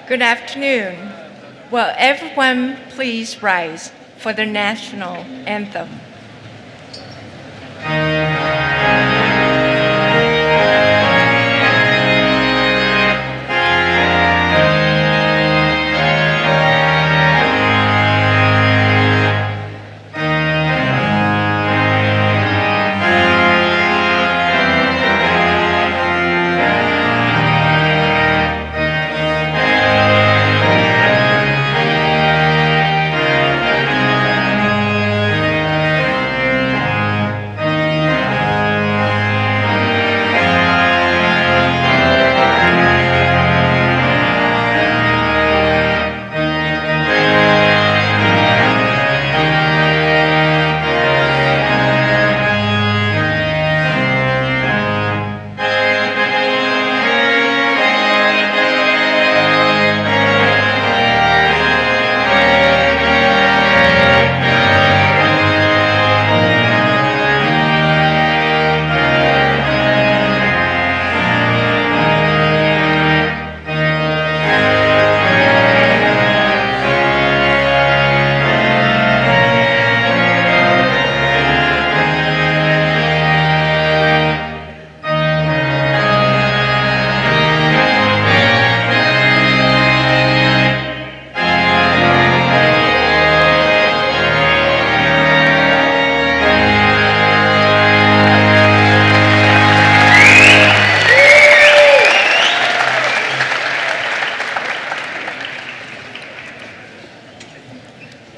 Good afternoon. Will everyone please rise for the national anthem?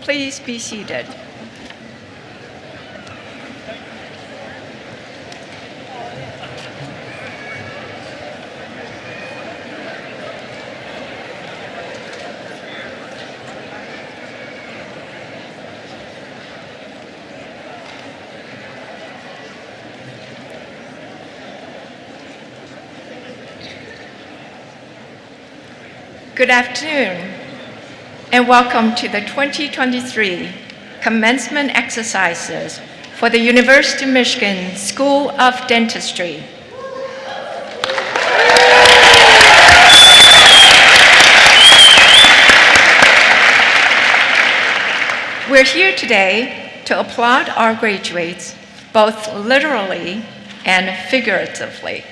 Please be seated. Good afternoon, and welcome to the 2023 Commencement Exercises for the University of Michigan School of Dentistry. We're here today to applaud our graduates, both literally and figuratively.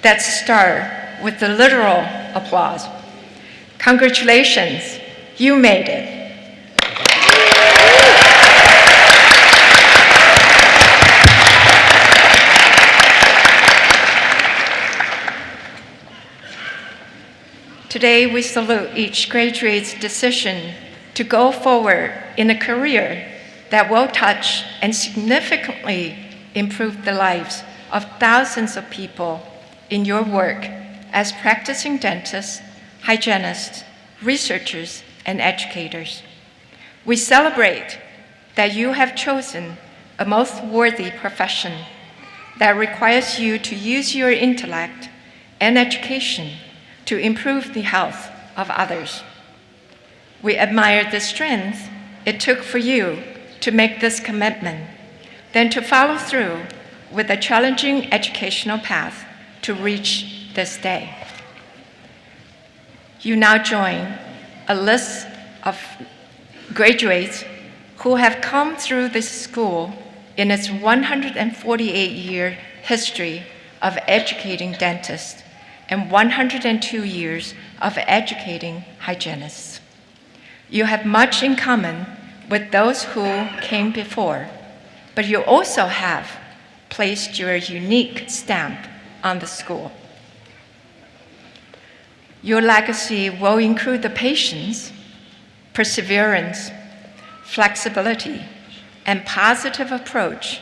Let's start with the literal applause. Congratulations, you made it. Today, we salute each graduate's decision to go forward in a career that will touch and significantly improve the lives of thousands of people in your work as practicing dentists, hygienists, researchers, and educators. We celebrate that you have chosen a most worthy profession that requires you to use your intellect and education to improve the health of others. We admire the strength it took for you to make this commitment, then to follow through with a challenging educational path to reach this day. You now join a list of graduates who have come through this school in its 148-year history of educating dentists and 102 years of educating hygienists. You have much in common with those who came before, but you also have placed your unique stamp on the school. Your legacy will include the patience, perseverance, flexibility, and positive approach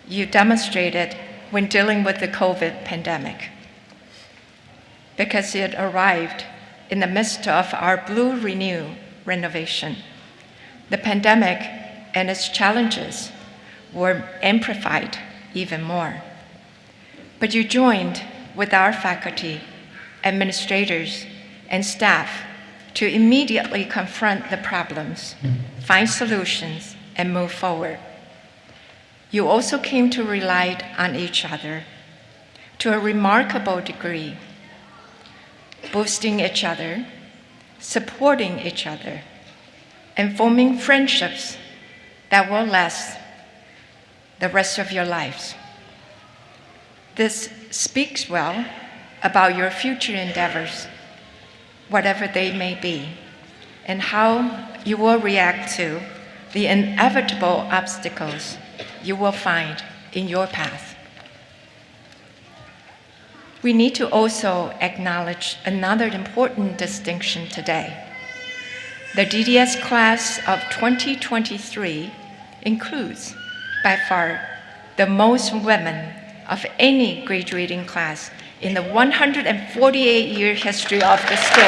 you demonstrated when dealing with the COVID pandemic. Because it arrived in the midst of our Blue Renew renovation, the pandemic and its challenges were amplified even more. But you joined with our faculty, administrators, and staff to immediately confront the problems, find solutions, and move forward. You also came to rely on each other to a remarkable degree, boosting each other supporting each other, and forming friendships that will last the rest of your lives. This speaks well about your future endeavors, whatever they may be, and how you will react to the inevitable obstacles you will find in your path. We need to also acknowledge another important distinction today. The DDS class of 2023 includes, by far, the most women of any graduating class in the 148-year history of the school.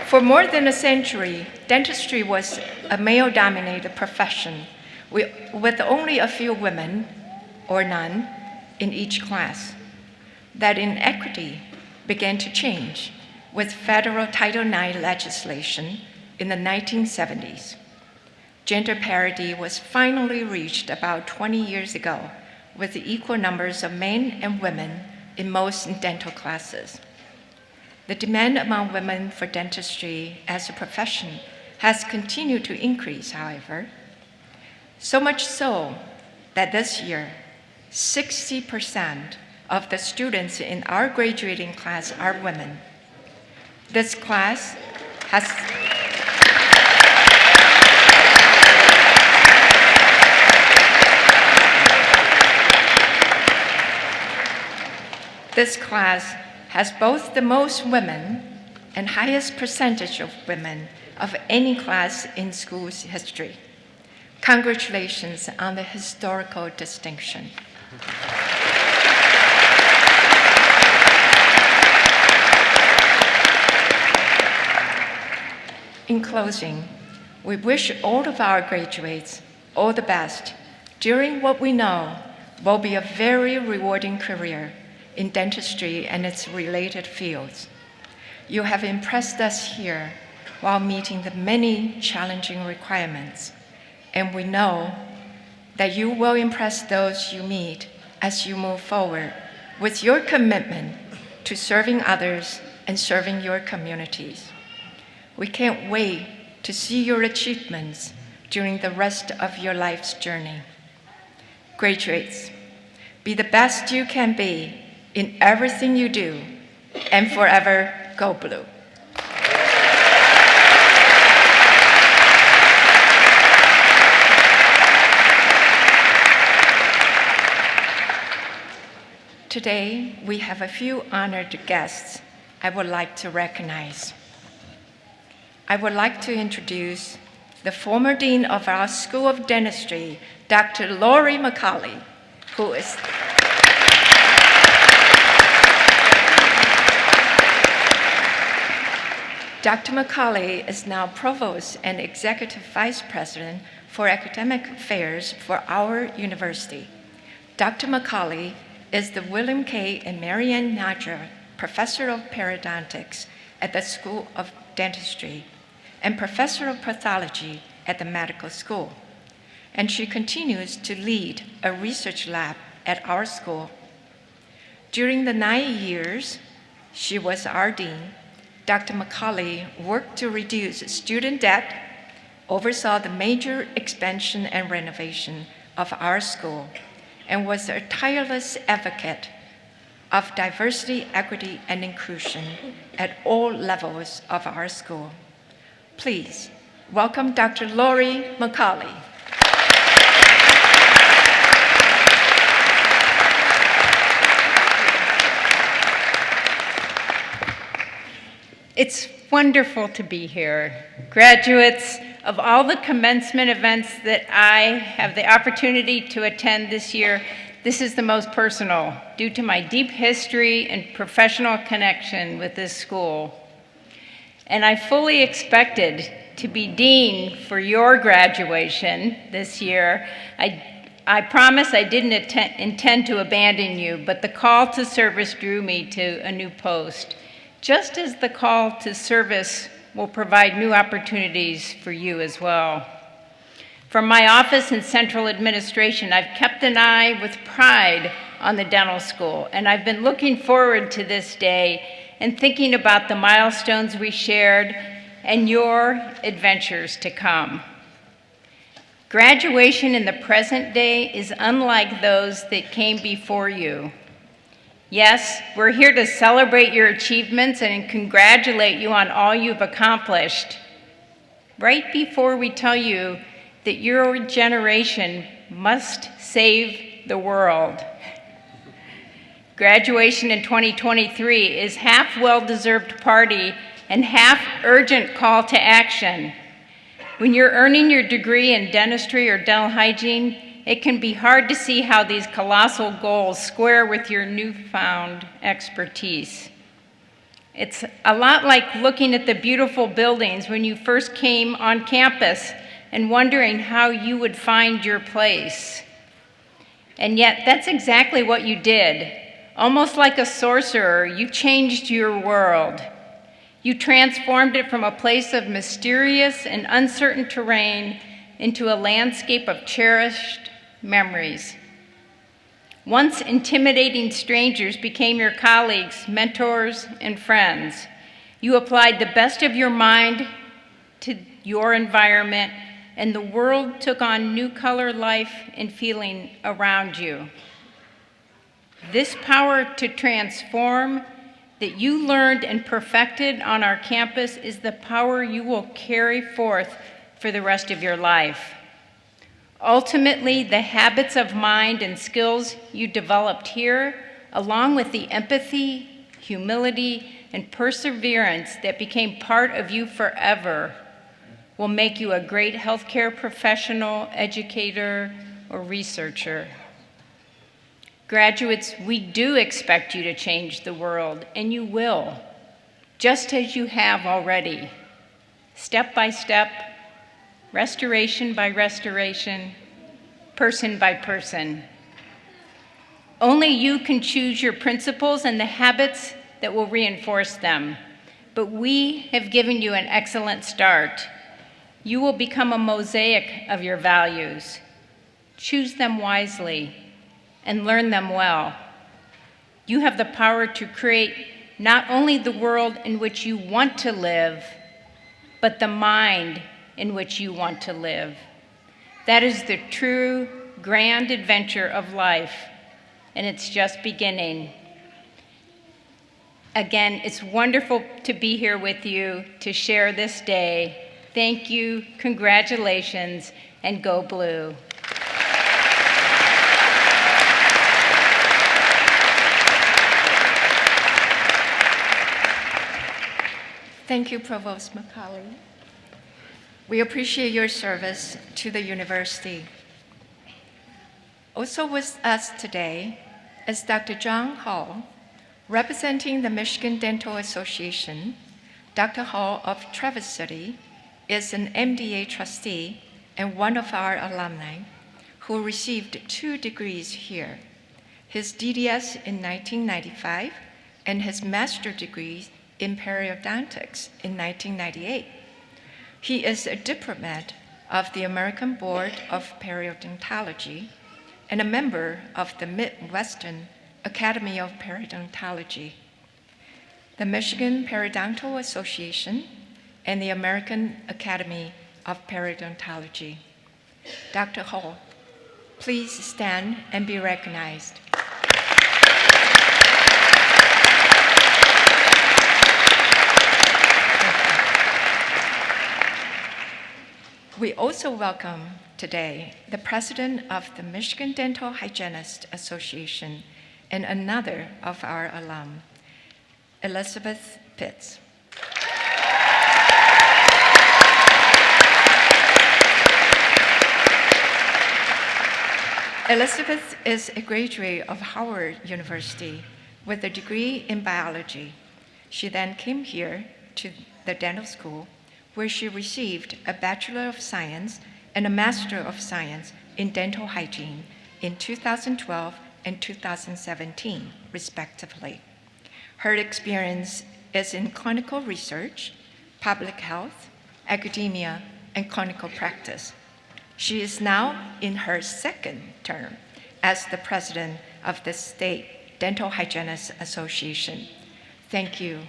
For more than a century, dentistry was a male-dominated profession with only a few women, or none, in each class. That inequity began to change with federal Title IX legislation in the 1970s. Gender parity was finally reached about 20 years ago with equal numbers of men and women in most dental classes. The demand among women for dentistry as a profession has continued to increase, however, so much so that this year, 60% of the students in our graduating class are women. This class has both the most women and highest percentage of women of any class in school's history. Congratulations on the historical distinction. In closing, we wish all of our graduates all the best during what we know will be a very rewarding career in dentistry and its related fields. You have impressed us here while meeting the many challenging requirements, and we know that you will impress those you meet as you move forward with your commitment to serving others and serving your communities. We can't wait to see your achievements during the rest of your life's journey. Graduates, be the best you can be in everything you do, and forever go blue. Today, we have a few honored guests I would like to recognize. I would like to introduce the former dean of our School of Dentistry, Dr. Lori McCauley, who is Dr. McCauley is now Provost and Executive Vice President for Academic Affairs for our university. Dr. McCauley is the William K. and Marianne Nadra Professor of Periodontics at the School of Dentistry and Professor of Pathology at the medical school. And she continues to lead a research lab at our school. During the 9 years she was our dean, Dr. McCauley worked to reduce student debt, oversaw the major expansion and renovation of our school, and was a tireless advocate of diversity, equity, and inclusion at all levels of our school. Please welcome Dr. Lori McCauley. It's wonderful to be here. Graduates of all the commencement events that I have the opportunity to attend this year, this is the most personal due to my deep history and professional connection with this school. And I fully expected to be dean for your graduation this year. I promise I didn't intend to abandon you, but the call to service drew me to a new post. Just as the call to service will provide new opportunities for you as well. From my office in central administration, I've kept an eye with pride on the dental school, and I've been looking forward to this day and thinking about the milestones we shared and your adventures to come. Graduation in the present day is unlike those that came before you. Yes, we're here to celebrate your achievements and congratulate you on all you've accomplished. Right before we tell you that your generation must save the world. Graduation in 2023 is half well-deserved party and half urgent call to action. When you're earning your degree in dentistry or dental hygiene, it can be hard to see how these colossal goals square with your newfound expertise. It's a lot like looking at the beautiful buildings when you first came on campus and wondering how you would find your place. And yet, that's exactly what you did. Almost like a sorcerer, you changed your world. You transformed it from a place of mysterious and uncertain terrain into a landscape of cherished memories. Once intimidating strangers became your colleagues, mentors, and friends. You applied the best of your mind to your environment, and the world took on new color, life, and feeling around you. This power to transform that you learned and perfected on our campus is the power you will carry forth for the rest of your life. Ultimately, the habits of mind and skills you developed here, along with the empathy, humility, and perseverance that became part of you forever, will make you a great healthcare professional, educator, or researcher. Graduates, we do expect you to change the world, and you will, just as you have already, step by step, restoration by restoration, person by person. Only you can choose your principles and the habits that will reinforce them, but we have given you an excellent start. You will become a mosaic of your values. Choose them wisely and learn them well. You have the power to create not only the world in which you want to live, but the mind in which you want to live. That is the true grand adventure of life, and it's just beginning. Again, it's wonderful to be here with you to share this day. Thank you, congratulations, and go blue. Thank you, Provost Macaulay. We appreciate your service to the university. Also with us today is Dr. John Hall, representing the Michigan Dental Association. Dr. Hall of Traverse City is an MDA trustee and one of our alumni who received 2 degrees here, his DDS in 1995 and his master's degree in periodontics in 1998. He is a diplomat of the American Board of Periodontology and a member of the Midwestern Academy of Periodontology, the Michigan Periodontal Association, and the American Academy of Periodontology. Dr. Hall, please stand and be recognized. We also welcome today the president of the Michigan Dental Hygienist Association and another of our alum, Elizabeth Pitts. Elizabeth is a graduate of Howard University with a degree in biology. She then came here to the dental school, where she received a Bachelor of Science and a Master of Science in Dental Hygiene in 2012 and 2017, respectively. Her experience is in clinical research, public health, academia, and clinical practice. She is now in her second term as the president of the State Dental Hygienists Association. Thank you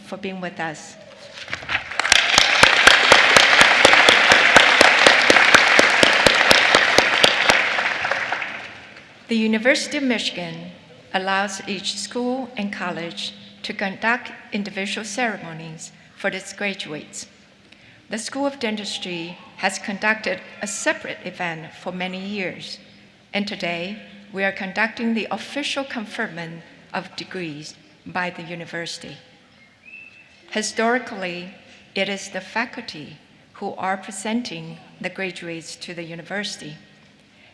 for being with us. The University of Michigan allows each school and college to conduct individual ceremonies for its graduates. The School of Dentistry has conducted a separate event for many years, and today we are conducting the official conferment of degrees by the university. Historically, it is the faculty who are presenting the graduates to the university,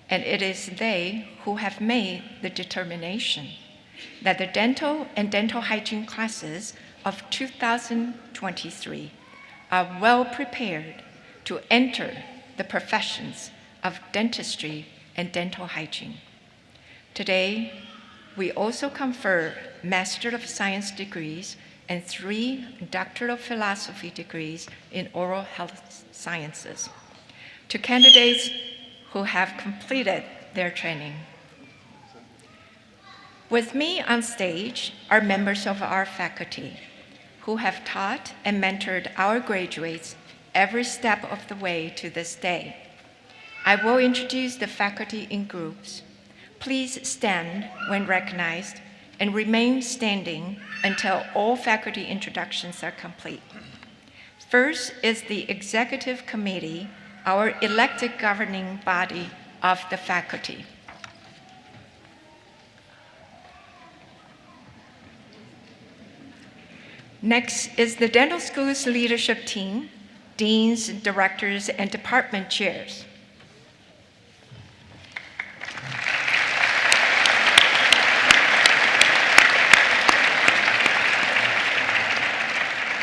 and it is they who have made the determination that the dental and dental hygiene classes of 2023 are well prepared to enter the professions of dentistry and dental hygiene. Today, we also confer Master of Science degrees and 3 Doctor of Philosophy degrees in oral health sciences to candidates who have completed their training. With me on stage are members of our faculty who have taught and mentored our graduates every step of the way to this day. I will introduce the faculty in groups. Please stand when recognized and remain standing until all faculty introductions are complete. First is the Executive Committee, our elected governing body of the faculty. Next is the dental school's leadership team, deans, directors, and department chairs.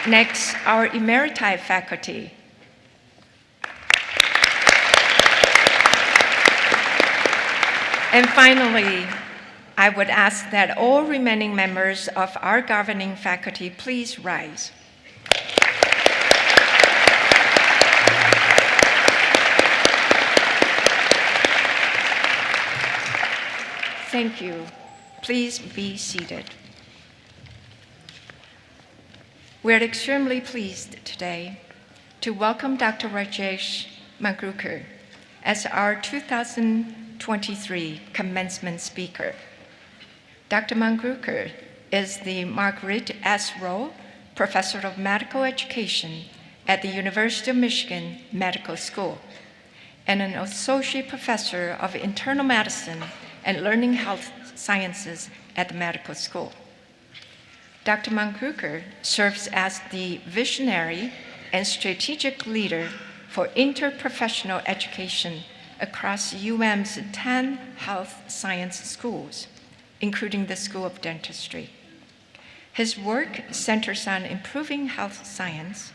Next, our emeriti faculty. And finally, I would ask that all remaining members of our governing faculty please rise. Thank you. Please be seated. We're extremely pleased today to welcome Dr. Rajesh Mangrulkar as our 2023 commencement speaker. Dr. Mangrulkar is the Margaret S. Rowe Professor of Medical Education at the University of Michigan Medical School and an Associate Professor of Internal Medicine and Learning Health Sciences at the medical school. Dr. Mangrulkar serves as the visionary and strategic leader for interprofessional education across UM's 10 health science schools, including the School of Dentistry. His work centers on improving health science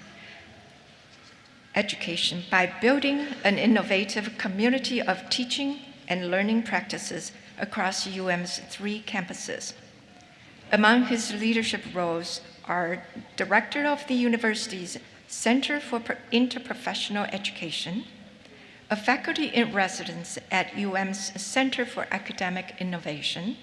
education by building an innovative community of teaching and learning practices across UM's 3 campuses. Among his leadership roles are Director of the university's Center for Interprofessional Education, a faculty in residence at UM's Center for Academic Innovation,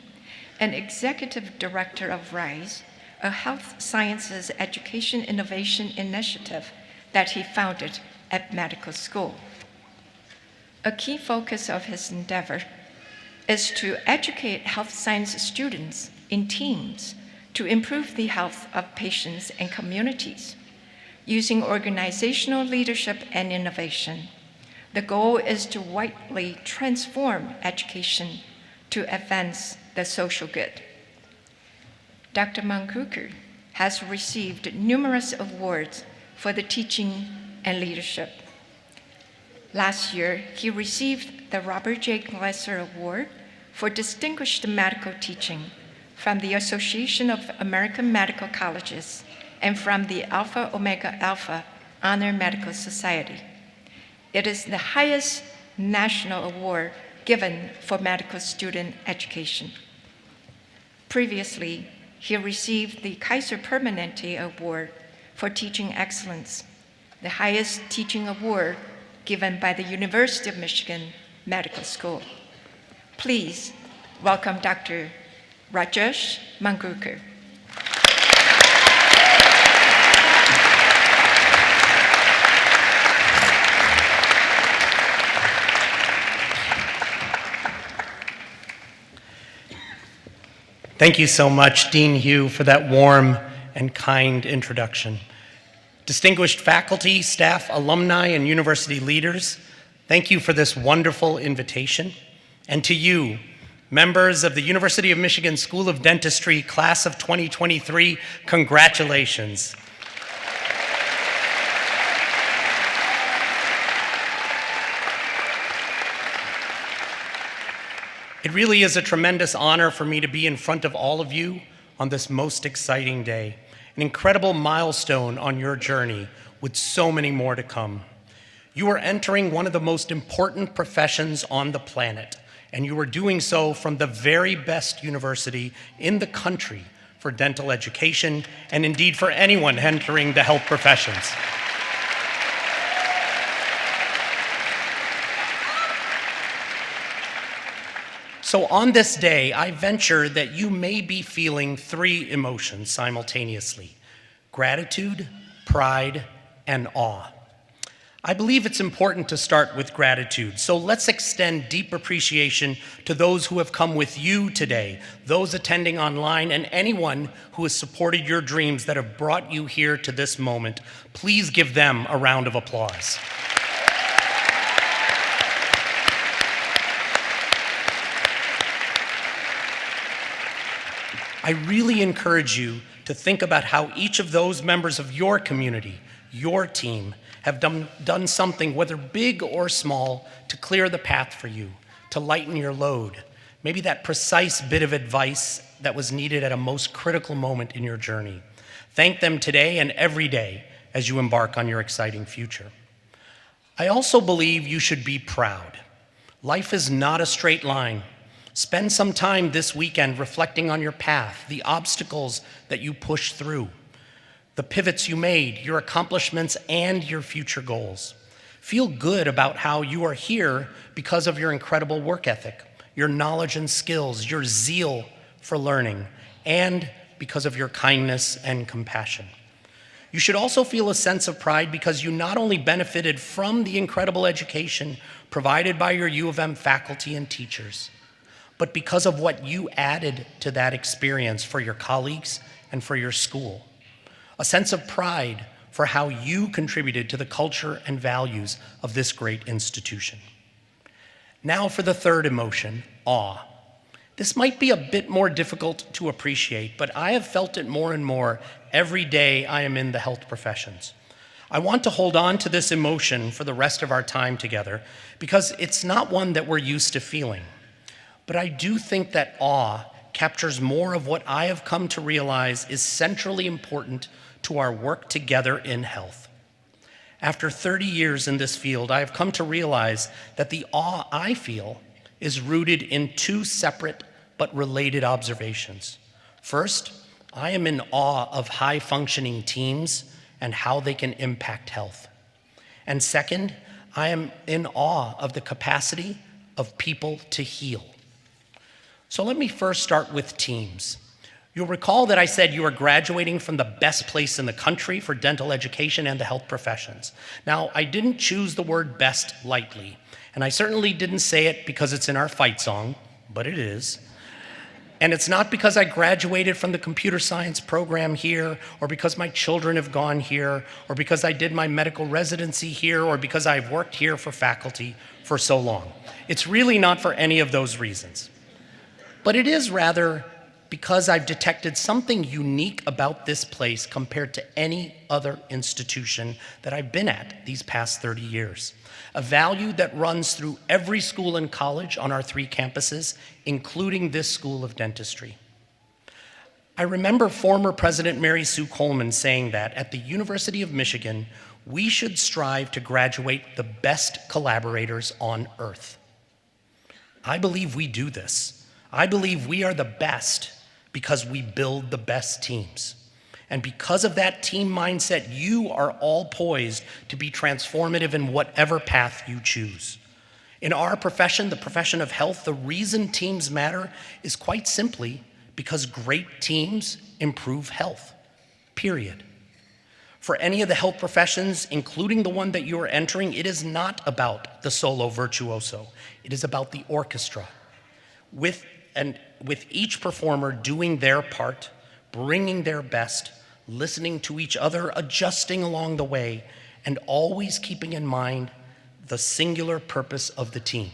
and Executive Director of RISE, a health sciences education innovation initiative that he founded at medical school. A key focus of his endeavor is to educate health science students in teams to improve the health of patients and communities. Using organizational leadership and innovation, the goal is to widely transform education to advance the social good. Dr. Mangrulkar has received numerous awards for the teaching and leadership. Last year, he received the Robert J. Glasser Award for Distinguished Medical Teaching from the Association of American Medical Colleges and from the Alpha Omega Alpha Honor Medical Society. It is the highest national award given for medical student education. Previously, he received the Kaiser Permanente Award for Teaching Excellence, the highest teaching award given by the University of Michigan Medical School. Please welcome Dr. Rajesh Mangrulkar. Thank you so much, Dean Hugh, for that warm and kind introduction. Distinguished faculty, staff, alumni, and university leaders, thank you for this wonderful invitation. And to you, members of the University of Michigan School of Dentistry, class of 2023, congratulations. It really is a tremendous honor for me to be in front of all of you on this most exciting day, an incredible milestone on your journey with so many more to come. You are entering one of the most important professions on the planet, and you are doing so from the very best university in the country for dental education, and indeed for anyone entering the health professions. So on this day, I venture that you may be feeling three emotions simultaneously: gratitude, pride, and awe. I believe it's important to start with gratitude, so let's extend deep appreciation to those who have come with you today, those attending online, and anyone who has supported your dreams that have brought you here to this moment. Please give them a round of applause. I really encourage you to think about how each of those members of your community, your team, have done something, whether big or small, to clear the path for you, to lighten your load. Maybe that precise bit of advice that was needed at a most critical moment in your journey. Thank them today and every day as you embark on your exciting future. I also believe you should be proud. Life is not a straight line. Spend some time this weekend reflecting on your path, the obstacles that you pushed through, the pivots you made, your accomplishments, and your future goals. Feel good about how you are here because of your incredible work ethic, your knowledge and skills, your zeal for learning, and because of your kindness and compassion. You should also feel a sense of pride because you not only benefited from the incredible education provided by your U of M faculty and teachers, but because of what you added to that experience for your colleagues and for your school. A sense of pride for how you contributed to the culture and values of this great institution. Now for the third emotion, awe. This might be a bit more difficult to appreciate, but I have felt it more and more every day I am in the health professions. I want to hold on to this emotion for the rest of our time together because it's not one that we're used to feeling. But I do think that awe captures more of what I have come to realize is centrally important to our work together in health. After 30 years in this field, I have come to realize that the awe I feel is rooted in two separate but related observations. First, I am in awe of high-functioning teams and how they can impact health. And second, I am in awe of the capacity of people to heal. So let me first start with teams. You'll recall that I said you are graduating from the best place in the country for dental education and the health professions. Now, I didn't choose the word best lightly, and I certainly didn't say it because it's in our fight song, but it is. And it's not because I graduated from the computer science program here, or because my children have gone here, or because I did my medical residency here, or because I've worked here for faculty for so long. It's really not for any of those reasons. But it is rather because I've detected something unique about this place compared to any other institution that I've been at these past 30 years. A value that runs through every school and college on our 3 campuses, including this School of Dentistry. I remember former President Mary Sue Coleman saying that at the University of Michigan, we should strive to graduate the best collaborators on earth. I believe we do this. I believe we are the best because we build the best teams. And because of that team mindset, you are all poised to be transformative in whatever path you choose. In our profession, the profession of health, the reason teams matter is quite simply because great teams improve health, period. For any of the health professions, including the one that you are entering, it is not about the solo virtuoso. It is about the orchestra. With each performer doing their part, bringing their best, listening to each other, adjusting along the way, and always keeping in mind the singular purpose of the team,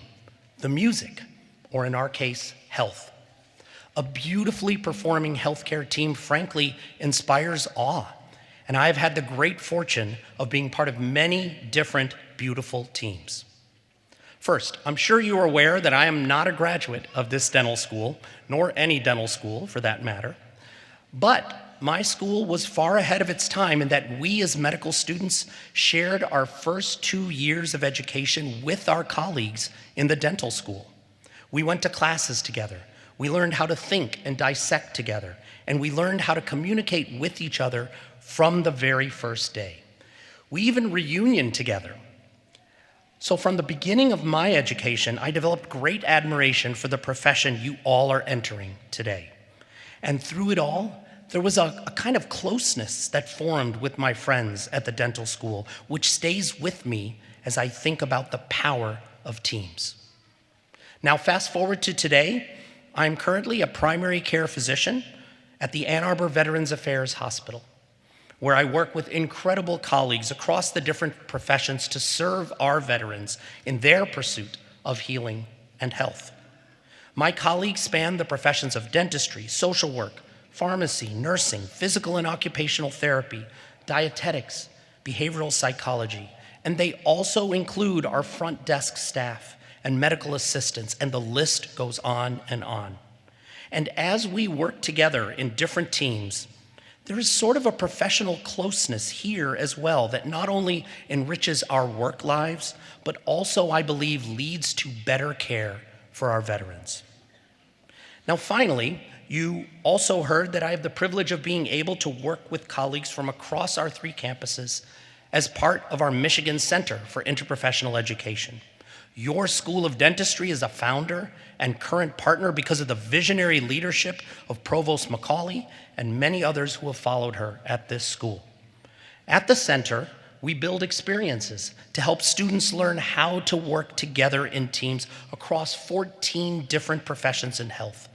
the music, or in our case, health. A beautifully performing healthcare team, frankly, inspires awe. And I've had the great fortune of being part of many different beautiful teams. First, I'm sure you are aware that I am not a graduate of this dental school, nor any dental school for that matter. But my school was far ahead of its time in that we as medical students shared our first 2 years of education with our colleagues in the dental school. We went to classes together. We learned how to think and dissect together, and we learned how to communicate with each other from the very first day. We even reunioned together. So from the beginning of my education, I developed great admiration for the profession you all are entering today. And through it all, there was a kind of closeness that formed with my friends at the dental school, which stays with me as I think about the power of teams. Now, fast forward to today, I'm currently a primary care physician at the Ann Arbor Veterans Affairs Hospital, where I work with incredible colleagues across the different professions to serve our veterans in their pursuit of healing and health. My colleagues span the professions of dentistry, social work, pharmacy, nursing, physical and occupational therapy, dietetics, behavioral psychology, and they also include our front desk staff and medical assistants, and the list goes on and on. And as we work together in different teams, there is sort of a professional closeness here as well that not only enriches our work lives, but also, I believe, leads to better care for our veterans. Now, finally, you also heard that I have the privilege of being able to work with colleagues from across our 3 campuses as part of our Michigan Center for Interprofessional Education. Your School of Dentistry is a founder and current partner because of the visionary leadership of Provost McCauley and many others who have followed her at this school. At the center, we build experiences to help students learn how to work together in teams across 14 different professions in health,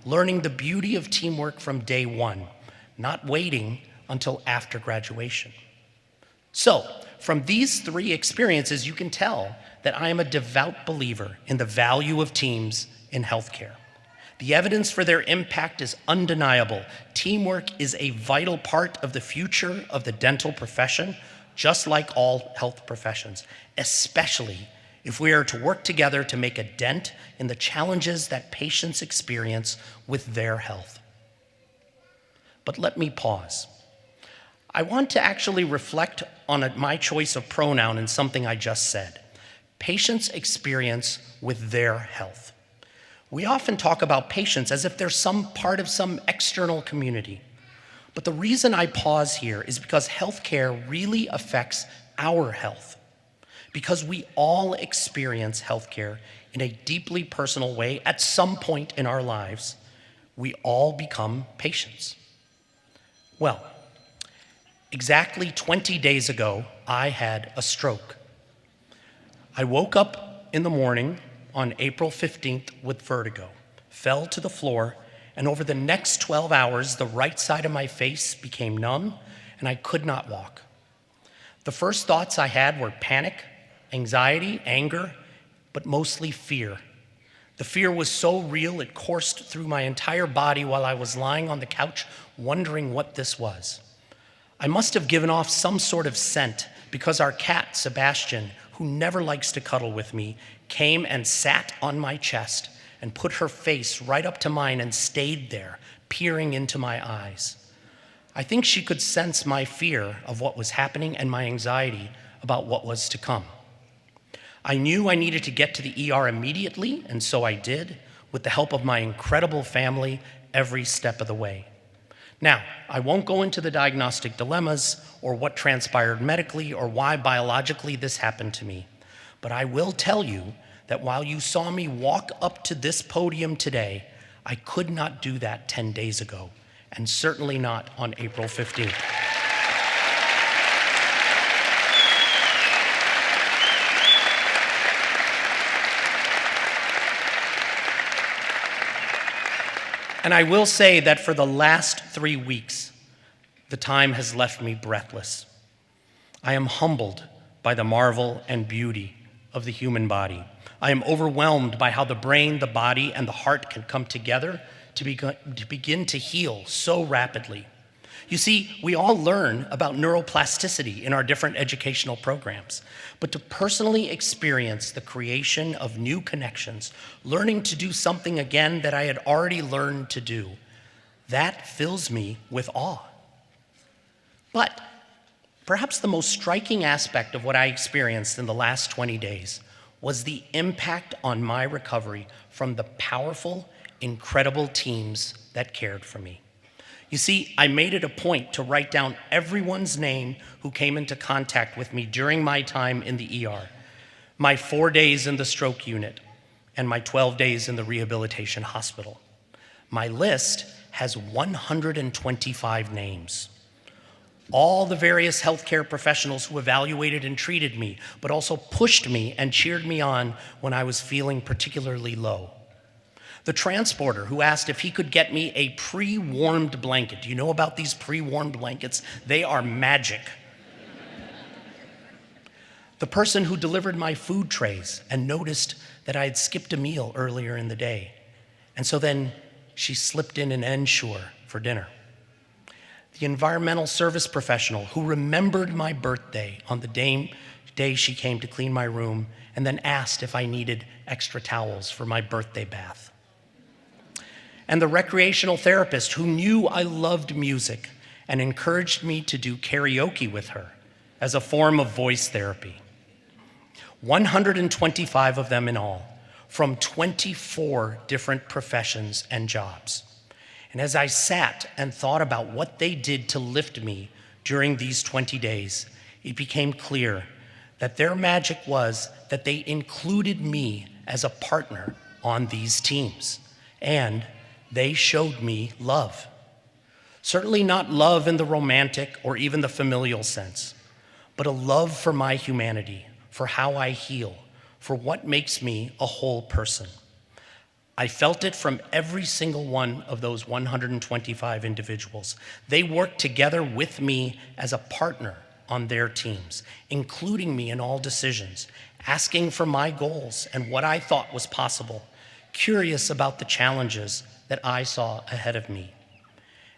learning the beauty of teamwork from day one, not waiting until after graduation. So, from these 3 experiences, you can tell that I am a devout believer in the value of teams in healthcare. The evidence for their impact is undeniable. Teamwork is a vital part of the future of the dental profession, just like all health professions, especially if we are to work together to make a dent in the challenges that patients experience with their health. But let me pause. I want to actually reflect on my choice of pronoun in something I just said. Patients' experience with their health. We often talk about patients as if they're some part of some external community. But the reason I pause here is because healthcare really affects our health. Because we all experience healthcare in a deeply personal way at some point in our lives, we all become patients. Well, exactly 20 days ago, I had a stroke. I woke up in the morning on April 15th with vertigo, fell to the floor, and over the next 12 hours, the right side of my face became numb, and I could not walk. The first thoughts I had were panic, anxiety, anger, but mostly fear. The fear was so real it coursed through my entire body while I was lying on the couch, wondering what this was. I must have given off some sort of scent because our cat, Sebastian, who never likes to cuddle with me, came and sat on my chest and put her face right up to mine and stayed there, peering into my eyes. I think she could sense my fear of what was happening and my anxiety about what was to come. I knew I needed to get to the ER immediately, and so I did, with the help of my incredible family every step of the way. Now, I won't go into the diagnostic dilemmas or what transpired medically or why biologically this happened to me, but I will tell you that while you saw me walk up to this podium today, I could not do that 10 days ago, and certainly not on April 15th. And I will say that for the last 3 weeks, the time has left me breathless. I am humbled by the marvel and beauty of the human body. I am overwhelmed by how the brain, the body, and the heart can come together to begin to heal so rapidly. You see, we all learn about neuroplasticity in our different educational programs, but to personally experience the creation of new connections, learning to do something again that I had already learned to do, that fills me with awe. But perhaps the most striking aspect of what I experienced in the last 20 days was the impact on my recovery from the powerful, incredible teams that cared for me. You see, I made it a point to write down everyone's name who came into contact with me during my time in the ER, my 4 days in the stroke unit, and my 12 days in the rehabilitation hospital. My list has 125 names. All the various healthcare professionals who evaluated and treated me, but also pushed me and cheered me on when I was feeling particularly low. The transporter who asked if he could get me a pre-warmed blanket. Do you know about these pre-warmed blankets? They are magic. The person who delivered my food trays and noticed that I had skipped a meal earlier in the day. And so then she slipped in an Ensure for dinner. The environmental service professional who remembered my birthday on the day she came to clean my room and then asked if I needed extra towels for my birthday bath. And the recreational therapist who knew I loved music and encouraged me to do karaoke with her as a form of voice therapy. 125 of them in all, from 24 different professions and jobs. And as I sat and thought about what they did to lift me during these 20 days, it became clear that their magic was that they included me as a partner on these teams, and they showed me love. Certainly not love in the romantic or even the familial sense, but a love for my humanity, for how I heal, for what makes me a whole person. I felt it from every single one of those 125 individuals. They worked together with me as a partner on their teams, including me in all decisions, asking for my goals and what I thought was possible, curious about the challenges that I saw ahead of me.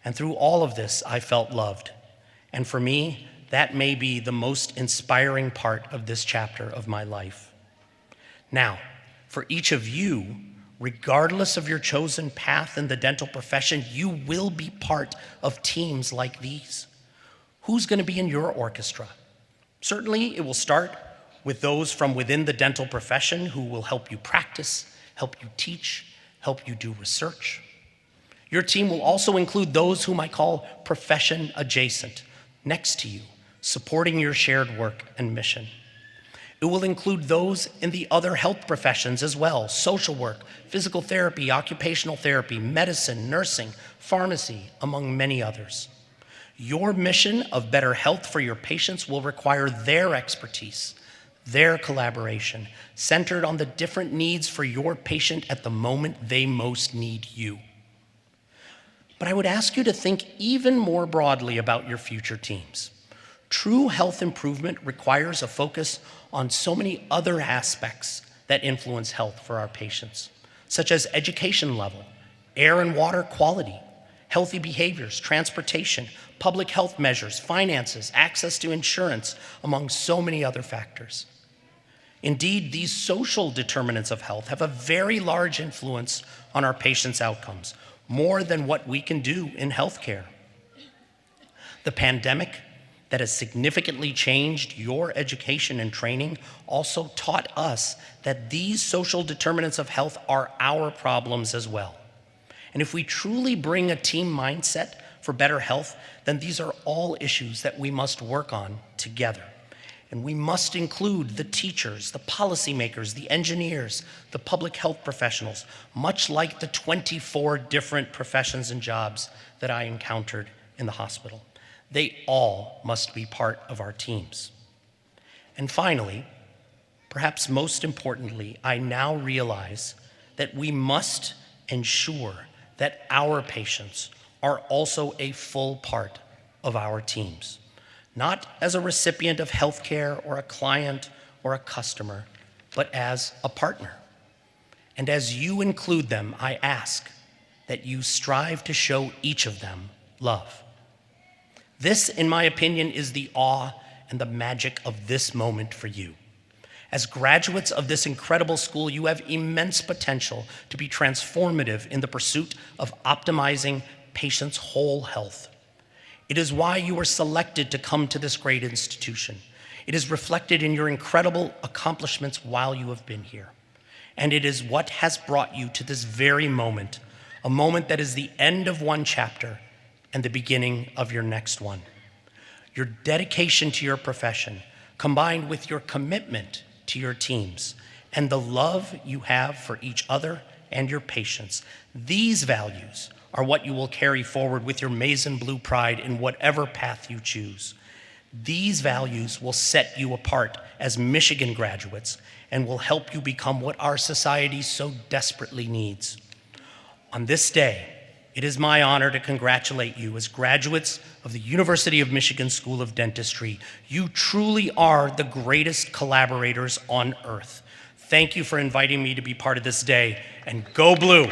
And through all of this, I felt loved. And for me, that may be the most inspiring part of this chapter of my life. Now, for each of you, regardless of your chosen path in the dental profession, you will be part of teams like these. Who's going to be in your orchestra? Certainly, it will start with those from within the dental profession who will help you practice, help you teach, help you do research. Your team will also include those whom I call profession adjacent, next to you, supporting your shared work and mission. It will include those in the other health professions as well: social work, physical therapy, occupational therapy, medicine, nursing, pharmacy, among many others. Your mission of better health for your patients will require their expertise, their collaboration, centered on the different needs for your patient at the moment they most need you. But I would ask you to think even more broadly about your future teams. True health improvement requires a focus on so many other aspects that influence health for our patients, such as education level, air and water quality, healthy behaviors, transportation, public health measures, finances, access to insurance, among so many other factors. Indeed, these social determinants of health have a very large influence on our patients' outcomes, more than what we can do in healthcare. The pandemic that has significantly changed your education and training also taught us that these social determinants of health are our problems as well. And if we truly bring a team mindset for better health, then these are all issues that we must work on together. And we must include the teachers, the policymakers, the engineers, the public health professionals, much like the 24 different professions and jobs that I encountered in the hospital. They all must be part of our teams. And finally, perhaps most importantly, I now realize that we must ensure that our patients are also a full part of our teams, not as a recipient of healthcare or a client or a customer, but as a partner. And as you include them, I ask that you strive to show each of them love. This, in my opinion, is the awe and the magic of this moment for you. As graduates of this incredible school, you have immense potential to be transformative in the pursuit of optimizing patients' whole health. It is why you were selected to come to this great institution. It is reflected in your incredible accomplishments while you have been here. And it is what has brought you to this very moment, a moment that is the end of one chapter and the beginning of your next one. Your dedication to your profession, combined with your commitment to your teams and the love you have for each other and your patients, these values are what you will carry forward with your maize and blue pride in whatever path you choose. These values will set you apart as Michigan graduates and will help you become what our society so desperately needs. On this day, it is my honor to congratulate you as graduates of the University of Michigan School of Dentistry. You truly are the greatest collaborators on earth. Thank you for inviting me to be part of this day, and go Blue!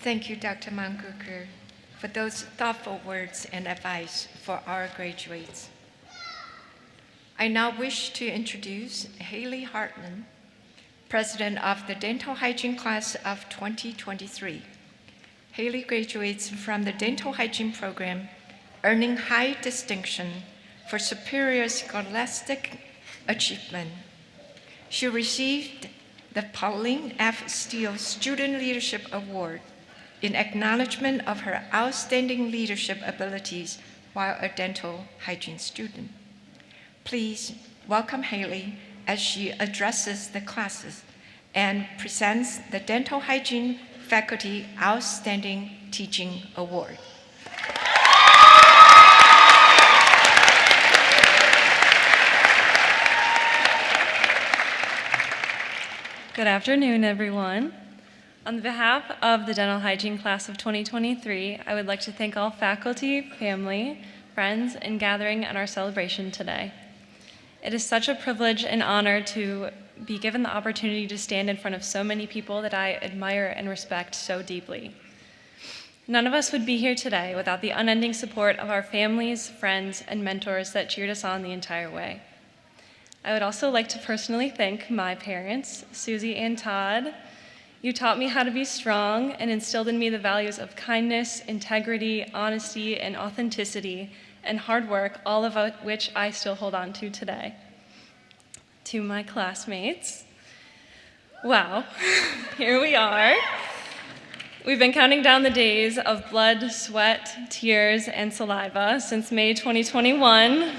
Thank you, Dr. Mangrulkar, for those thoughtful words and advice for our graduates. I now wish to introduce Haley Hartman, President of the Dental Hygiene Class of 2023. Haley graduates from the Dental Hygiene program, earning high distinction for superior scholastic achievement. She received the Pauline F. Steele Student Leadership Award in acknowledgement of her outstanding leadership abilities while a dental hygiene student. Please welcome Haley as she addresses the classes and presents the Dental Hygiene Faculty Outstanding Teaching Award. Good afternoon, everyone. On behalf of the Dental Hygiene Class of 2023, I would like to thank all faculty, family, friends, and gathering at our celebration today. It is such a privilege and honor to be given the opportunity to stand in front of so many people that I admire and respect so deeply. None of us would be here today without the unending support of our families, friends, and mentors that cheered us on the entire way. I would also like to personally thank my parents, Susie and Todd. You taught me how to be strong and instilled in me the values of kindness, integrity, honesty, and authenticity, and hard work, all of which I still hold on to today. To my classmates, wow, here we are. We've been counting down the days of blood, sweat, tears, and saliva since May 2021.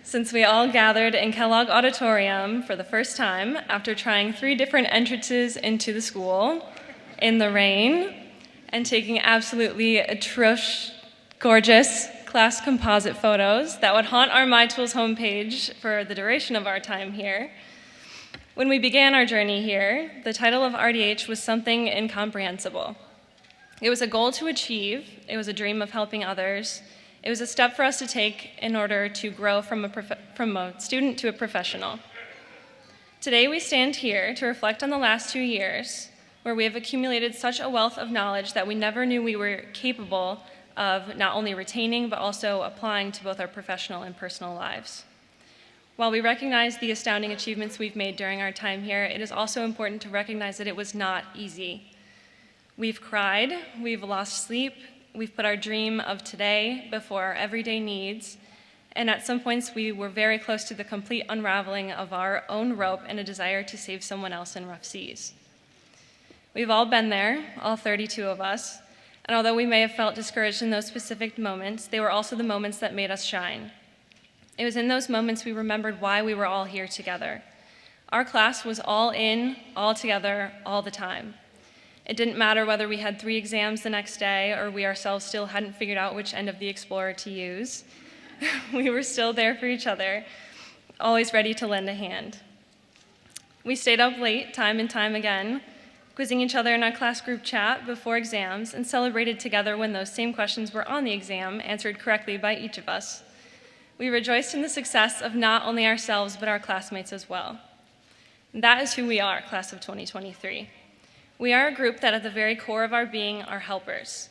Since we all gathered in Kellogg Auditorium for the first time after trying 3 different entrances into the school in the rain and taking absolutely atrocious, gorgeous class composite photos that would haunt our MyTools homepage for the duration of our time here. When we began our journey here, the title of RDH was something incomprehensible. It was a goal to achieve, it was a dream of helping others. It was a step for us to take in order to grow from a student to a professional. Today we stand here to reflect on the last 2 years, where we have accumulated such a wealth of knowledge that we never knew we were capable of not only retaining, but also applying to both our professional and personal lives. While we recognize the astounding achievements we've made during our time here, it is also important to recognize that it was not easy. We've cried, we've lost sleep, we've put our dream of today before our everyday needs, and at some points we were very close to the complete unraveling of our own rope and a desire to save someone else in rough seas. We've all been there, all 32 of us, and although we may have felt discouraged in those specific moments, they were also the moments that made us shine. It was in those moments we remembered why we were all here together. Our class was all in, all together, all the time. It didn't matter whether we had 3 exams the next day or we ourselves still hadn't figured out which end of the Explorer to use. We were still there for each other, always ready to lend a hand. We stayed up late time and time again, quizzing each other in our class group chat before exams, and celebrated together when those same questions were on the exam, answered correctly by each of us. We rejoiced in the success of not only ourselves, but our classmates as well. And that is who we are, class of 2023. We are a group that at the very core of our being are helpers.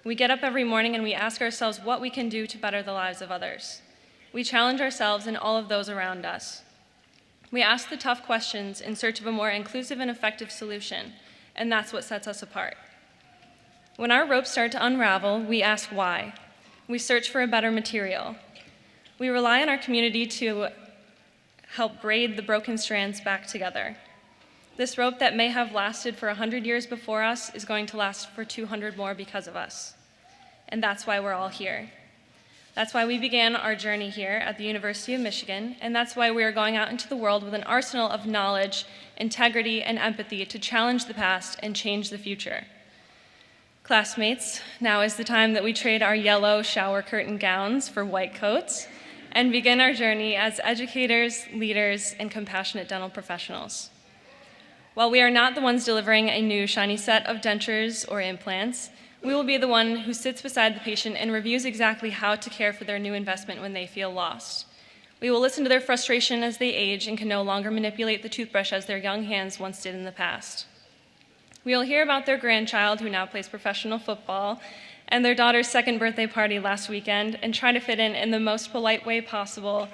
We get up every morning and we ask ourselves what we can do to better the lives of others. We challenge ourselves and all of those around us. We ask the tough questions in search of a more inclusive and effective solution, and that's what sets us apart. When our ropes start to unravel, we ask why. We search for a better material. We rely on our community to help braid the broken strands back together. This rope that may have lasted for 100 years before us is going to last for 200 more because of us. And that's why we're all here. That's why we began our journey here at the University of Michigan, and that's why we are going out into the world with an arsenal of knowledge, integrity, and empathy to challenge the past and change the future. Classmates, now is the time that we trade our yellow shower curtain gowns for white coats and begin our journey as educators, leaders, and compassionate dental professionals. While we are not the ones delivering a new shiny set of dentures or implants, we will be the one who sits beside the patient and reviews exactly how to care for their new investment when they feel lost. We will listen to their frustration as they age and can no longer manipulate the toothbrush as their young hands once did in the past. We will hear about their grandchild who now plays professional football and their daughter's second birthday party last weekend and try to fit in the most polite way possible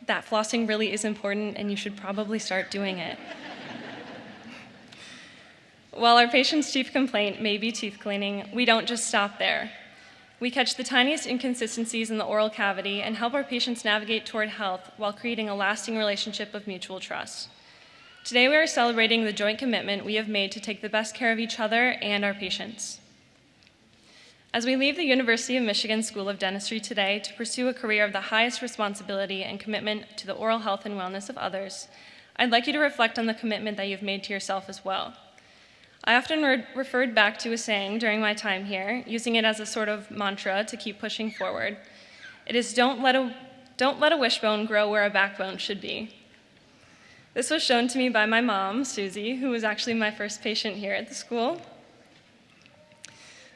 that flossing really is important and you should probably start doing it. While our patient's chief complaint may be teeth cleaning, we don't just stop there. We catch the tiniest inconsistencies in the oral cavity and help our patients navigate toward health while creating a lasting relationship of mutual trust. Today we are celebrating the joint commitment we have made to take the best care of each other and our patients. As we leave the University of Michigan School of Dentistry today to pursue a career of the highest responsibility and commitment to the oral health and wellness of others, I'd like you to reflect on the commitment that you've made to yourself as well. I often referred back to a saying during my time here, using it as a sort of mantra to keep pushing forward. It is, don't let a wishbone grow where a backbone should be. This was shown to me by my mom, Susie, who was actually my first patient here at the school.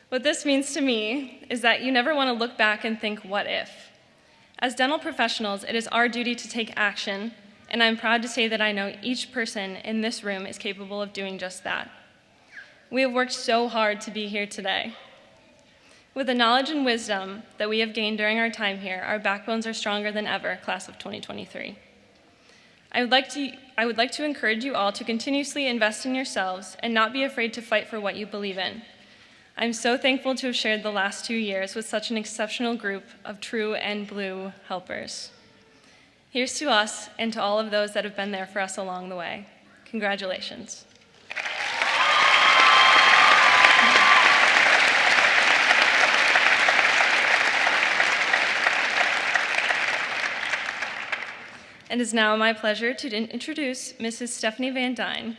What this means to me is that you never want to look back and think, what if? As dental professionals, it is our duty to take action, and I'm proud to say that I know each person in this room is capable of doing just that. We have worked so hard to be here today. With the knowledge and wisdom that we have gained during our time here, our backbones are stronger than ever, class of 2023. I would like to encourage you all to continuously invest in yourselves and not be afraid to fight for what you believe in. I'm so thankful to have shared the last 2 years with such an exceptional group of true and blue helpers. Here's to us and to all of those that have been there for us along the way. Congratulations. It is now my pleasure to introduce Mrs. Stephanie Van Dyne.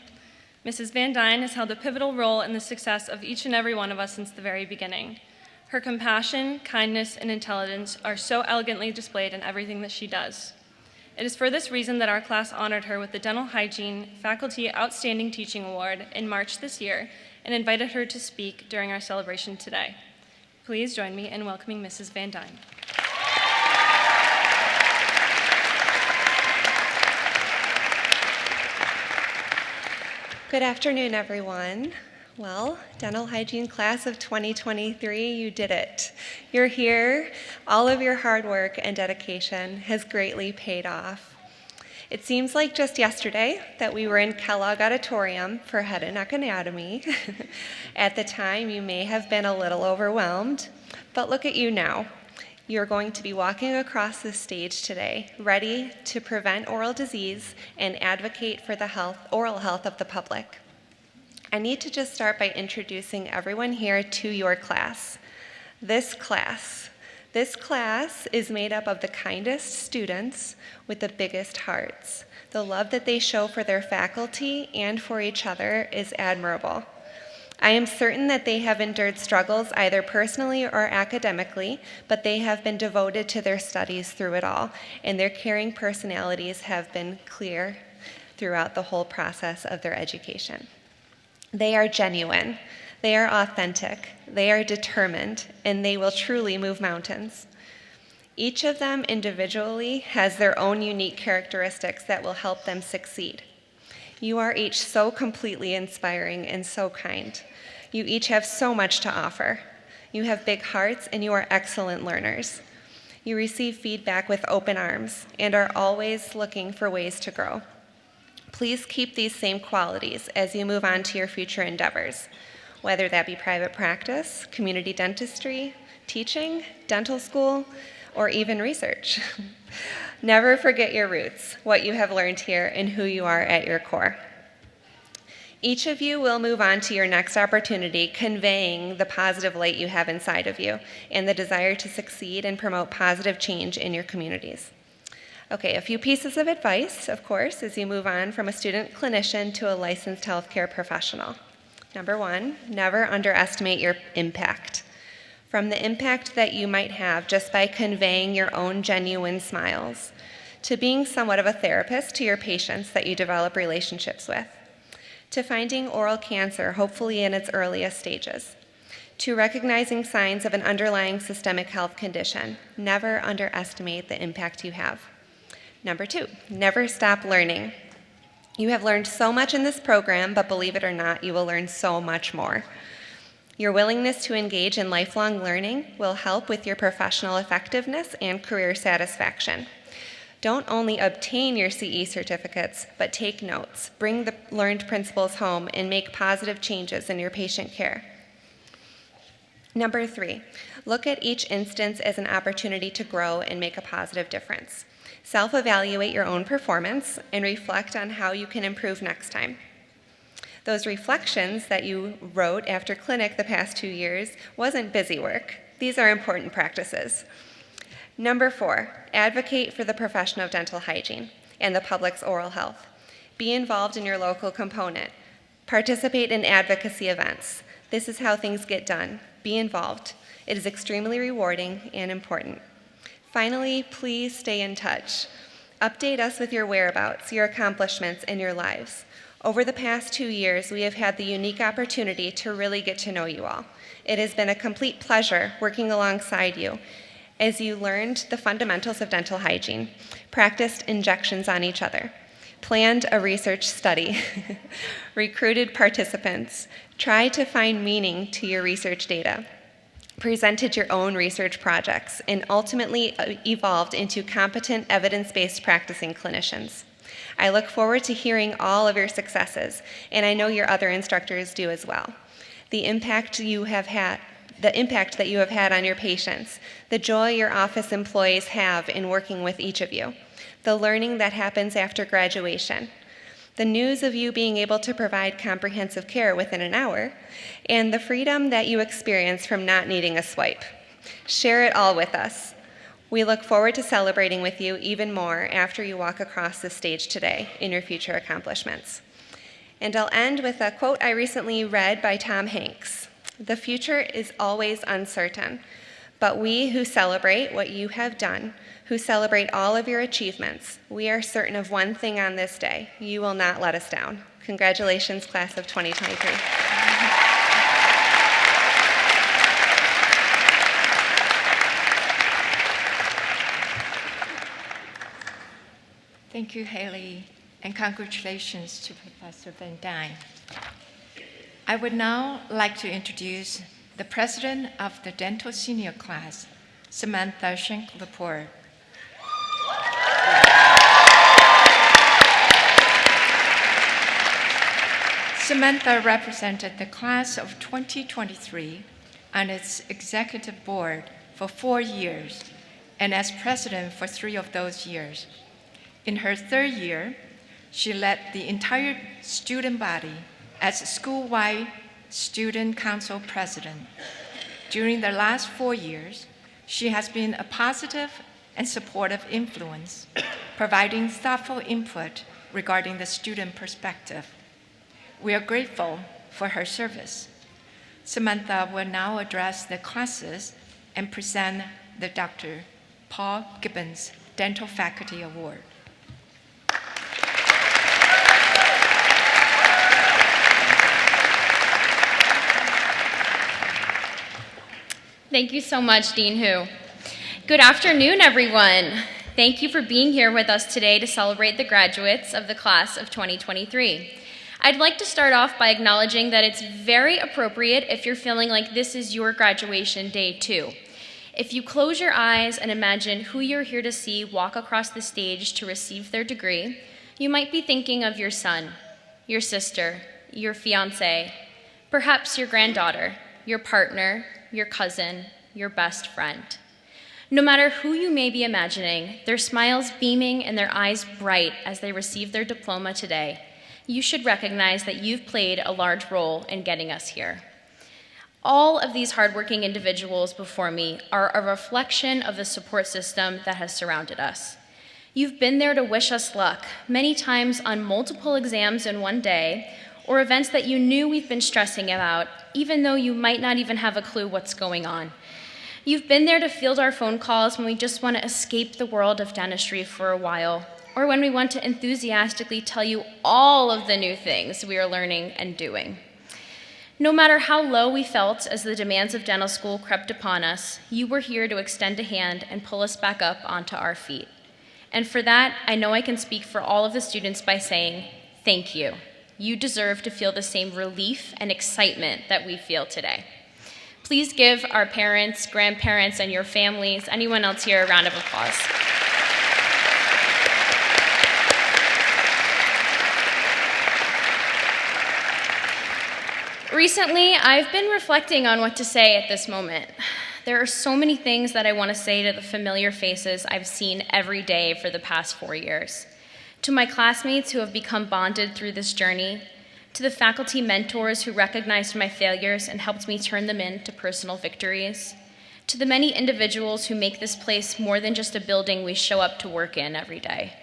Mrs. Van Dyne has held a pivotal role in the success of each and every one of us since the very beginning. Her compassion, kindness, and intelligence are so elegantly displayed in everything that she does. It is for this reason that our class honored her with the Dental Hygiene Faculty Outstanding Teaching Award in March this year and invited her to speak during our celebration today. Please join me in welcoming Mrs. Van Dyne. Good afternoon, everyone. Well, dental hygiene class of 2023, you did it. You're here. All of your hard work and dedication has greatly paid off. It seems like just yesterday that we were in Kellogg Auditorium for Head and Neck Anatomy. At the time, you may have been a little overwhelmed, but look at you now. You're going to be walking across this stage today, ready to prevent oral disease and advocate for the oral health of the public. I need to just start by introducing everyone here to your class. This class is made up of the kindest students with the biggest hearts. The love that they show for their faculty and for each other is admirable. I am certain that they have endured struggles either personally or academically, but they have been devoted to their studies through it all, and their caring personalities have been clear throughout the whole process of their education. They are genuine. They are authentic, they are determined, and they will truly move mountains. Each of them individually has their own unique characteristics that will help them succeed. You are each so completely inspiring and so kind. You each have so much to offer. You have big hearts and you are excellent learners. You receive feedback with open arms and are always looking for ways to grow. Please keep these same qualities as you move on to your future endeavors, whether that be private practice, community dentistry, teaching, dental school, or even research. Never forget your roots, what you have learned here, and who you are at your core. Each of you will move on to your next opportunity, conveying the positive light you have inside of you and the desire to succeed and promote positive change in your communities. Okay, a few pieces of advice, of course, as you move on from a student clinician to a licensed healthcare professional. Number one, never underestimate your impact. From the impact that you might have just by conveying your own genuine smiles, to being somewhat of a therapist to your patients that you develop relationships with, to finding oral cancer, hopefully in its earliest stages, to recognizing signs of an underlying systemic health condition. Never underestimate the impact you have. Number two, never stop learning. You have learned so much in this program, but believe it or not, you will learn so much more. Your willingness to engage in lifelong learning will help with your professional effectiveness and career satisfaction. Don't only obtain your CE certificates, but take notes, bring the learned principles home, and make positive changes in your patient care. Number three, look at each instance as an opportunity to grow and make a positive difference. Self-evaluate your own performance and reflect on how you can improve next time. Those reflections that you wrote after clinic the past 2 years wasn't busy work. These are important practices. Number four, advocate for the profession of dental hygiene and the public's oral health. Be involved in your local component. Participate in advocacy events. This is how things get done. Be involved. It is extremely rewarding and important. Finally, please stay in touch. Update us with your whereabouts, your accomplishments, and your lives. Over the past 2 years, we have had the unique opportunity to really get to know you all. It has been a complete pleasure working alongside you as you learned the fundamentals of dental hygiene, practiced injections on each other, planned a research study, recruited participants, tried to find meaning to your research data, presented your own research projects, and ultimately evolved into competent, evidence-based practicing clinicians. I look forward to hearing all of your successes, and I know your other instructors do as well. The impact that you have had on your patients, the joy your office employees have in working with each of you, the learning that happens after graduation, the news of you being able to provide comprehensive care within an hour, and the freedom that you experience from not needing a swipe. Share it all with us. We look forward to celebrating with you even more after you walk across the stage today in your future accomplishments. And I'll end with a quote I recently read by Tom Hanks. The future is always uncertain, but we who celebrate what you have done, who celebrate all of your achievements, we are certain of one thing on this day: you will not let us down. Congratulations, class of 2023. Thank you, Haley, and congratulations to Professor Van Dyne. I would now like to introduce the president of the dental senior class, Samantha Schenk-Lepore. Samantha represented the class of 2023 on its executive board for 4 years and as president for 3 of those years. In her 3rd year, she led the entire student body as school-wide student council president. During the last 4 years, she has been a positive and supportive influence, providing thoughtful input regarding the student perspective. We are grateful for her service. Samantha will now address the classes and present the Dr. Paul Gibbons Dental Faculty Award. Thank you so much, Dean Hu. Good afternoon, everyone. Thank you for being here with us today to celebrate the graduates of the class of 2023. I'd like to start off by acknowledging that it's very appropriate if you're feeling like this is your graduation day too. If you close your eyes and imagine who you're here to see walk across the stage to receive their degree, you might be thinking of your son, your sister, your fiancé, perhaps your granddaughter, your partner, your cousin, your best friend. No matter who you may be imagining, their smiles beaming and their eyes bright as they receive their diploma today, you should recognize that you've played a large role in getting us here. All of these hardworking individuals before me are a reflection of the support system that has surrounded us. You've been there to wish us luck, many times on multiple exams in one day, or events that you knew we've been stressing about, even though you might not even have a clue what's going on. You've been there to field our phone calls when we just want to escape the world of dentistry for a while, or when we want to enthusiastically tell you all of the new things we are learning and doing. No matter how low we felt as the demands of dental school crept upon us, you were here to extend a hand and pull us back up onto our feet. And for that, I know I can speak for all of the students by saying, thank you. You deserve to feel the same relief and excitement that we feel today. Please give our parents, grandparents, and your families, anyone else here, a round of applause. Recently, I've been reflecting on what to say at this moment. There are so many things that I want to say to the familiar faces I've seen every day for the past 4 years. To my classmates who have become bonded through this journey, to the faculty mentors who recognized my failures and helped me turn them into personal victories, to the many individuals who make this place more than just a building we show up to work in every day.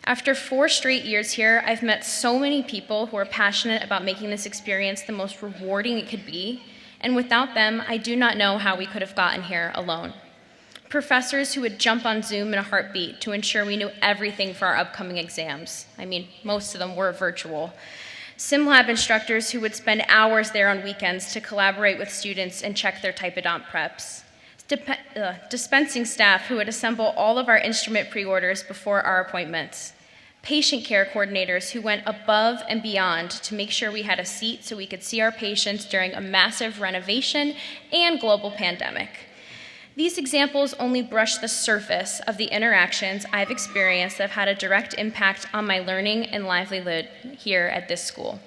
After 4 straight years here, I've met so many people who are passionate about making this experience the most rewarding it could be, and without them, I do not know how we could have gotten here alone. Professors who would jump on Zoom in a heartbeat to ensure we knew everything for our upcoming exams. I mean, most of them were virtual. SimLab instructors who would spend hours there on weekends to collaborate with students and check their typodont preps. Dispensing staff who would assemble all of our instrument pre-orders before our appointments. Patient care coordinators who went above and beyond to make sure we had a seat so we could see our patients during a massive renovation and global pandemic. These examples only brush the surface of the interactions I've experienced that have had a direct impact on my learning and livelihood here at this school.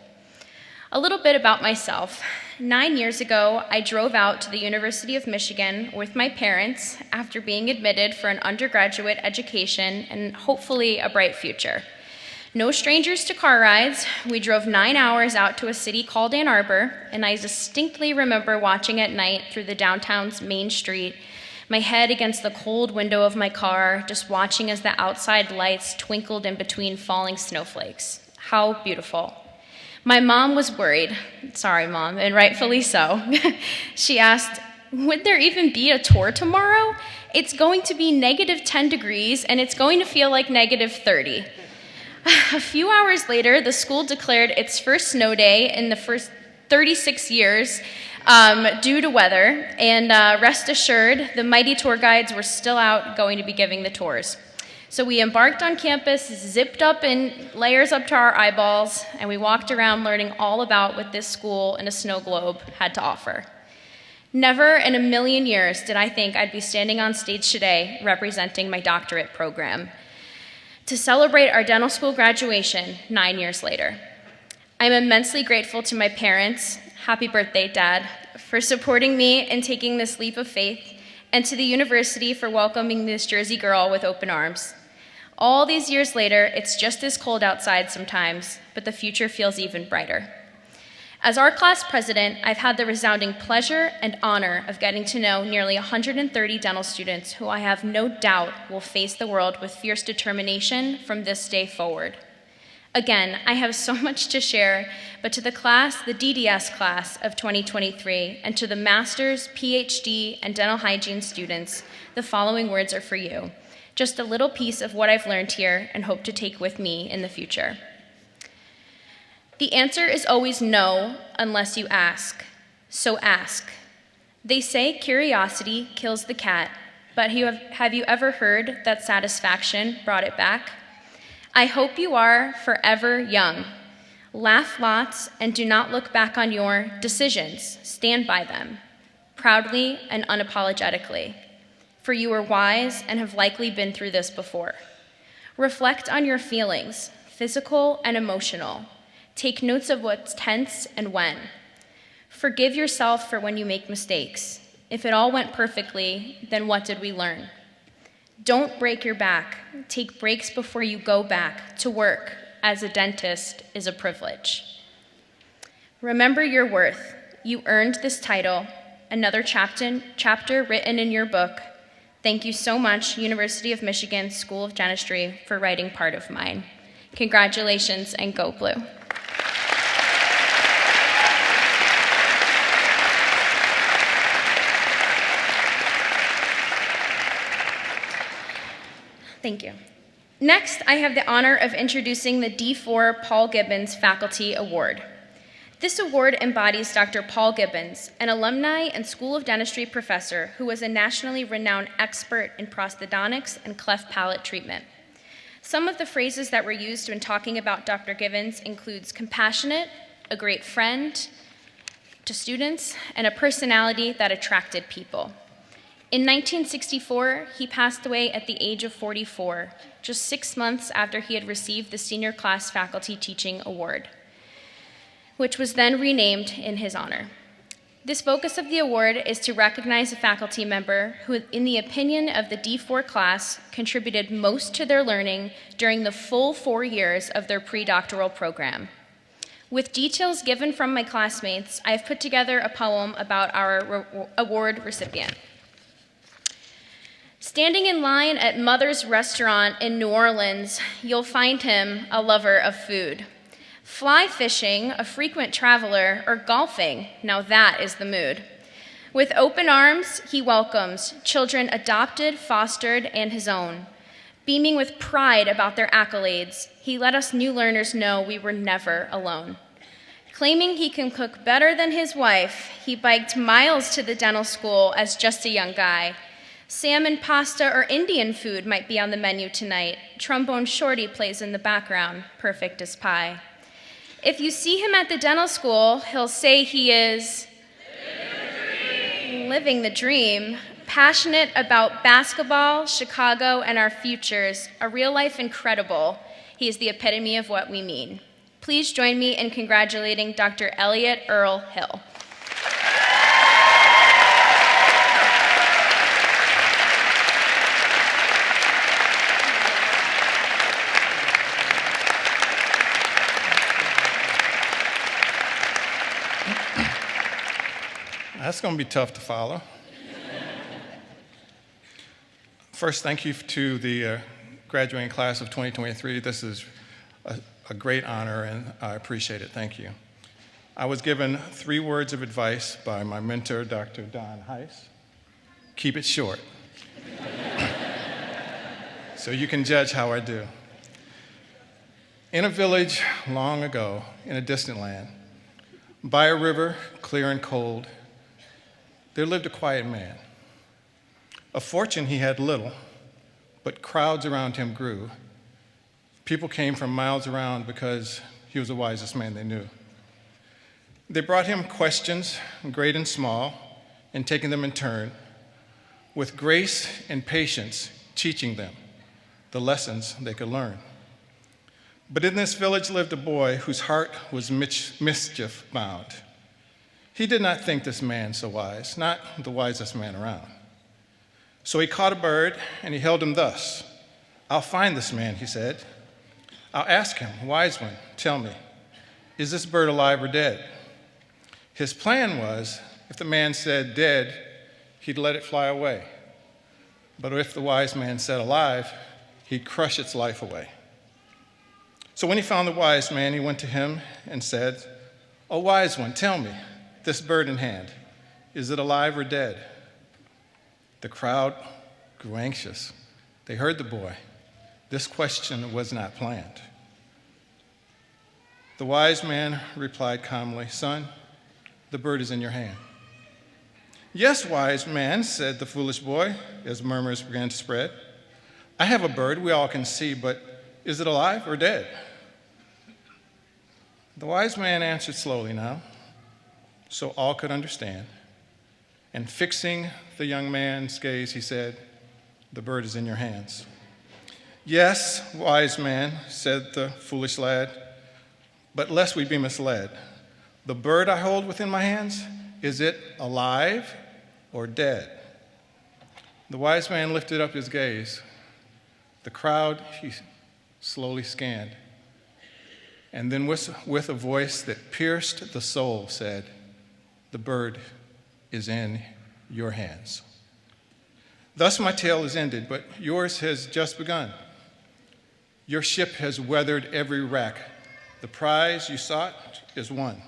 A little bit about myself. 9 years ago, I drove out to the University of Michigan with my parents after being admitted for an undergraduate education and hopefully a bright future. No strangers to car rides, we drove 9 hours out to a city called Ann Arbor, and I distinctly remember watching at night through the downtown's main street, my head against the cold window of my car, just watching as the outside lights twinkled in between falling snowflakes. How beautiful. My mom was worried. Sorry, Mom, and rightfully so. She asked, would there even be a tour tomorrow? It's going to be -10 degrees, and it's going to feel like -30. A few hours later, the school declared its first snow day in the first 36 years due to weather, and rest assured, the mighty tour guides were still out going to be giving the tours. So we embarked on campus, zipped up in layers up to our eyeballs, and we walked around learning all about what this school and a snow globe had to offer. Never in a million years did I think I'd be standing on stage today representing my doctorate program to celebrate our dental school graduation 9 years later. I'm immensely grateful to my parents, happy birthday, Dad, for supporting me in taking this leap of faith, and to the university for welcoming this Jersey girl with open arms. All these years later, it's just as cold outside sometimes, but the future feels even brighter. As our class president, I've had the resounding pleasure and honor of getting to know nearly 130 dental students who I have no doubt will face the world with fierce determination from this day forward. Again, I have so much to share, but to the class, the DDS class of 2023, and to the master's, Ph.D., and dental hygiene students, the following words are for you. Just a little piece of what I've learned here and hope to take with me in the future. The answer is always no unless you ask, so ask. They say curiosity kills the cat, but have you ever heard that satisfaction brought it back? I hope you are forever young. Laugh lots and do not look back on your decisions. Stand by them, proudly and unapologetically. For you are wise and have likely been through this before. Reflect on your feelings, physical and emotional. Take notes of what's tense and when. Forgive yourself for when you make mistakes. If it all went perfectly, then what did we learn? Don't break your back. Take breaks before you go back to work as a dentist is a privilege. Remember your worth. You earned this title, another chapter written in your book. Thank you so much, University of Michigan School of Dentistry, for writing part of mine. Congratulations and go Blue. Thank you. Next, I have the honor of introducing the D4 Paul Gibbons Faculty Award. This award embodies Dr. Paul Gibbons, an alumni and School of Dentistry professor who was a nationally renowned expert in prosthodontics and cleft palate treatment. Some of the phrases that were used when talking about Dr. Gibbons includes compassionate, a great friend to students, and a personality that attracted people. In 1964, he passed away at the age of 44, just 6 months after he had received the Senior Class Faculty Teaching Award, which was then renamed in his honor. This focus of the award is to recognize a faculty member who, in the opinion of the D4 class, contributed most to their learning during the full 4 years of their pre-doctoral program. With details given from my classmates, I've put together a poem about our award recipient. Standing in line at Mother's Restaurant in New Orleans, you'll find him a lover of food. Fly fishing, a frequent traveler, or golfing, now that is the mood. With open arms, he welcomes children adopted, fostered, and his own. Beaming with pride about their accolades, he let us new learners know we were never alone. Claiming he can cook better than his wife, he biked miles to the dental school as just a young guy. Salmon, pasta, or Indian food might be on the menu tonight. Trombone shorty plays in the background, perfect as pie. If you see him at the dental school, he'll say he is living the dream, passionate about basketball, Chicago, and our futures, a real-life incredible. He is the epitome of what we mean. Please join me in congratulating Dr. Elliot Earl Hill. That's going to be tough to follow. First, thank you to the graduating class of 2023. This is a great honor, and I appreciate it. Thank you. I was given 3 words of advice by my mentor, Dr. Don Heiss. Keep it short. So you can judge how I do. In a village long ago, in a distant land, by a river, clear and cold, there lived a quiet man. Of fortune he had little, but crowds around him grew. People came from miles around because he was the wisest man they knew. They brought him questions, great and small, and taking them in turn, with grace and patience, teaching them the lessons they could learn. But in this village lived a boy whose heart was mischief bound. He did not think this man so wise, not the wisest man around. So he caught a bird and he held him thus. "I'll find this man," he said. "I'll ask him, 'Wise one, tell me, is this bird alive or dead?'" His plan was, if the man said dead, he'd let it fly away. But if the wise man said alive, he'd crush its life away. So when he found the wise man, he went to him and said, "O wise one, tell me, this bird in hand, is it alive or dead?" The crowd grew anxious. They heard the boy. This question was not planned. The wise man replied calmly, "Son, the bird is in your hand." "Yes, wise man," said the foolish boy, as murmurs began to spread. "I have a bird we all can see, but is it alive or dead?" The wise man answered slowly now, so all could understand. And fixing the young man's gaze, he said, "The bird is in your hands." "Yes, wise man," said the foolish lad, "but lest we be misled, the bird I hold within my hands, is it alive or dead?" The wise man lifted up his gaze. The crowd he slowly scanned, and then with a voice that pierced the soul said, "The bird is in your hands." Thus my tale is ended, but yours has just begun. Your ship has weathered every wreck. The prize you sought is won.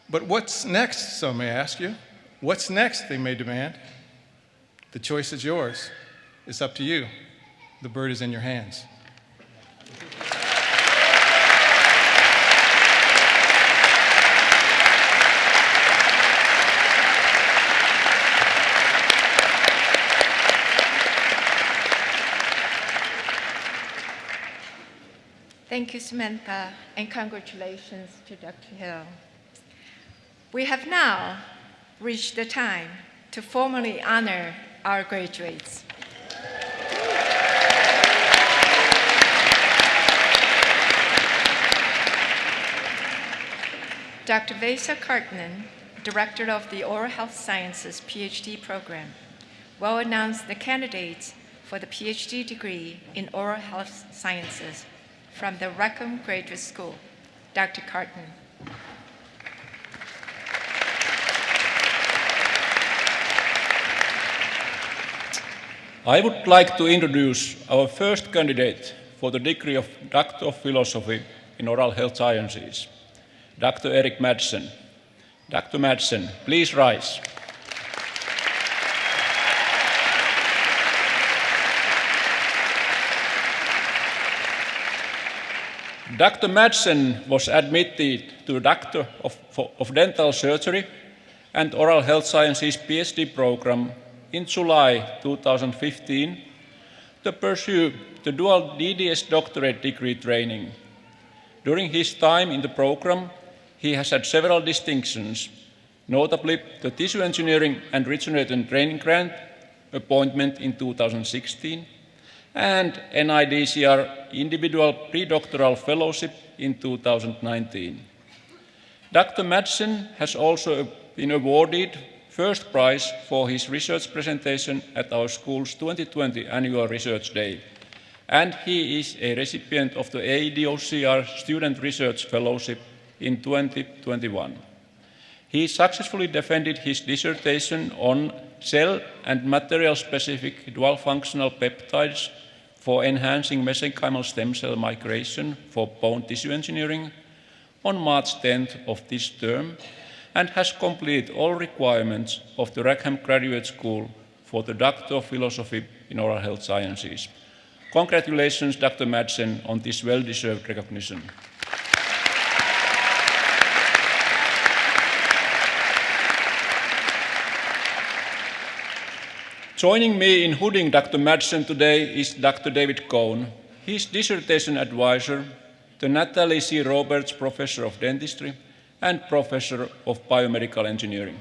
But what's next, some may ask you? What's next, they may demand. The choice is yours. It's up to you. The bird is in your hands. Thank you, Samantha, and congratulations to Dr. Hill. We have now reached the time to formally honor our graduates. Dr. Vesa Kartinen, Director of the Oral Health Sciences Ph.D. program, will announce the candidates for the Ph.D. degree in Oral Health Sciences from the Rackham Graduate School. Dr. Kartinen. I would like to introduce our first candidate for the degree of Doctor of Philosophy in Oral Health Sciences, Dr. Erik Madsen. Dr. Madsen, please rise. Dr. Madsen was admitted to Doctor of Dental Surgery and Oral Health Sciences Ph.D. program in July 2015 to pursue the dual DDS doctorate degree training. During his time in the program, he has had several distinctions, notably the Tissue Engineering and Regeneration Training Grant appointment in 2016 and NIDCR Individual Predoctoral Fellowship in 2019. Dr. Madsen has also been awarded first prize for his research presentation at our school's 2020 Annual Research Day, and he is a recipient of the AEDOCR Student Research Fellowship in 2021. He successfully defended his dissertation on cell and material-specific dual-functional peptides for enhancing mesenchymal stem cell migration for bone tissue engineering on March 10th of this term, and has completed all requirements of the Rackham Graduate School for the Doctor of Philosophy in Oral Health Sciences. Congratulations, Dr. Madsen, on this well-deserved recognition. Joining me in hooding Dr. Madsen today is Dr. David Cohn, his dissertation advisor, the Natalie C. Roberts Professor of Dentistry and Professor of Biomedical Engineering.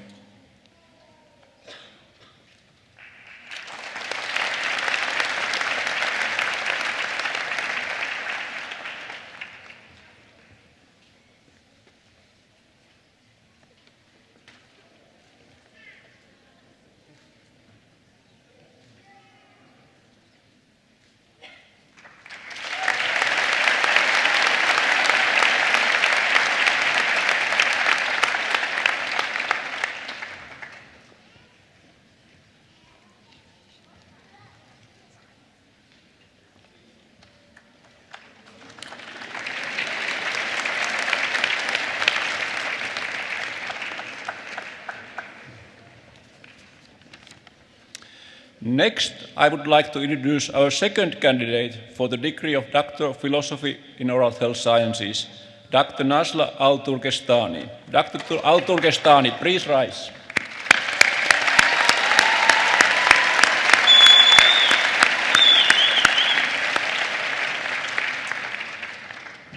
Next, I would like to introduce our second candidate for the degree of Doctor of Philosophy in Oral Health Sciences, Dr. Nasla Al-Turkestani. Dr. Al-Turkestani, please rise.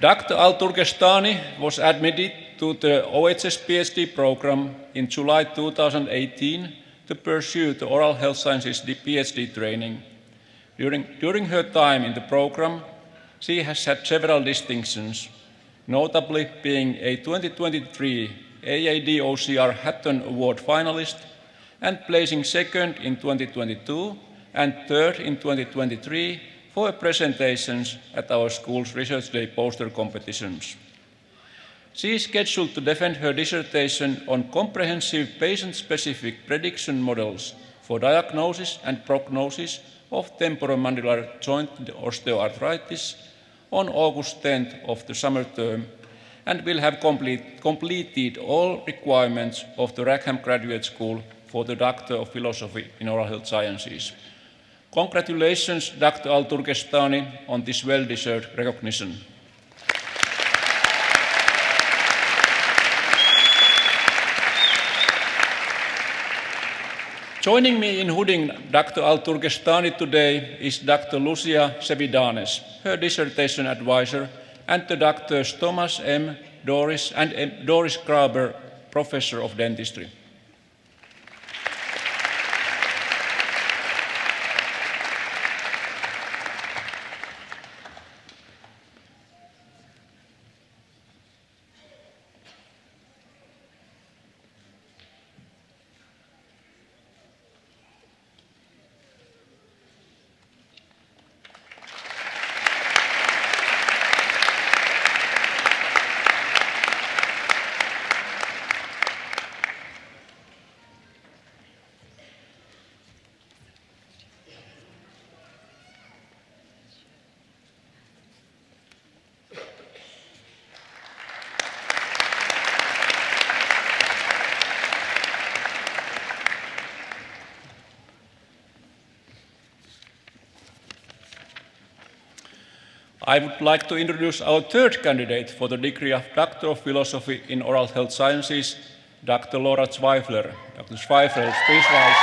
Dr. Al-Turkestani was admitted to the OHS Ph.D. program in July 2018 to pursue the Oral Health Sciences Ph.D. training. During her time in the program, she has had several distinctions, notably being a 2023 AAD-OCR Hatton Award finalist and placing second in 2022 and third in 2023 for presentations at our school's Research Day poster competitions. She is scheduled to defend her dissertation on comprehensive patient-specific prediction models for diagnosis and prognosis of temporomandibular joint osteoarthritis on August 10th of the summer term and will have completed all requirements of the Rackham Graduate School for the Doctor of Philosophy in Oral Health Sciences. Congratulations, Dr. Al-Turkestani, on this well-deserved recognition. Joining me in hooding Dr. Al-Turkestani today is Dr. Lucia Sevidanes, her dissertation advisor, and the Drs. Thomas M. Doris and Doris Graber, Professor of Dentistry. I would like to introduce our third candidate for the degree of Doctor of Philosophy in Oral Health Sciences, Dr. Laura Zweifler. Dr. Zweifler, please rise.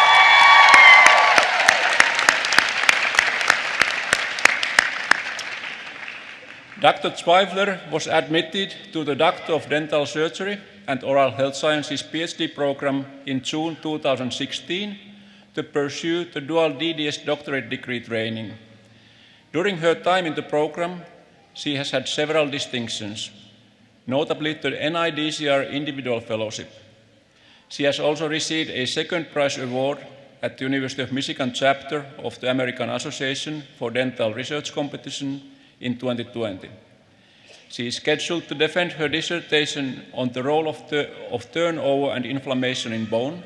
Dr. Zweifler was admitted to the Doctor of Dental Surgery and Oral Health Sciences Ph.D. program in June 2016 to pursue the dual DDS doctorate degree training. During her time in the program, she has had several distinctions, notably the NIDCR Individual Fellowship. She has also received a second prize award at the University of Michigan chapter of the American Association for Dental Research competition in 2020. She is scheduled to defend her dissertation on the role of turnover and inflammation in bone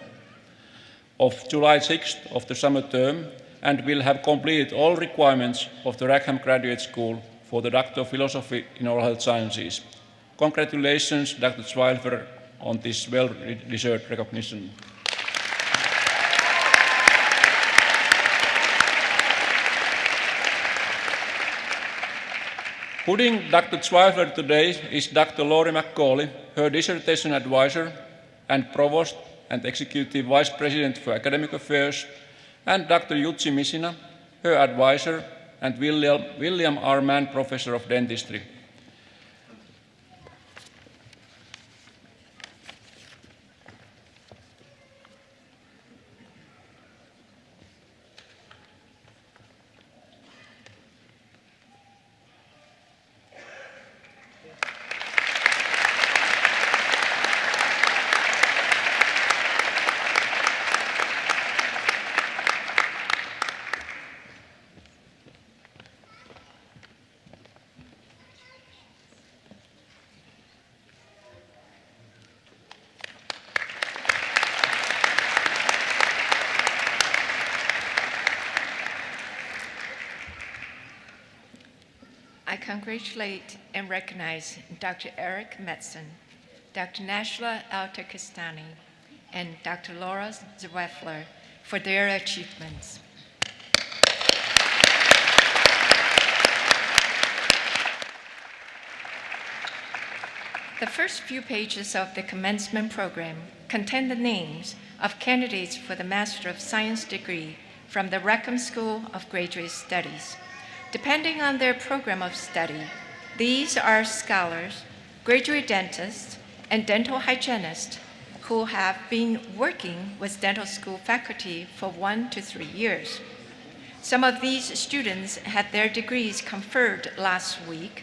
of July 6th of the summer term, and will have completed all requirements of the Rackham Graduate School for the Doctor of Philosophy in Oral Health Sciences. Congratulations, Dr. Zweifler, on this well-deserved recognition. Hooding Dr. Zweifler today is Dr. Laurie McCauley, her dissertation advisor and provost and executive vice president for academic affairs, and Dr. Jutsi Misina, her advisor, and William R. Mann, Professor of Dentistry. I congratulate and recognize Dr. Eric Metzen, Dr. Nasla Al-Turkestani, and Dr. Laura Zweifler for their achievements. The first few pages of the commencement program contain the names of candidates for the Master of Science degree from the Rackham School of Graduate Studies. Depending on their program of study, these are scholars, graduate dentists, and dental hygienists who have been working with dental school faculty for 1 to 3 years. Some of these students had their degrees conferred last week.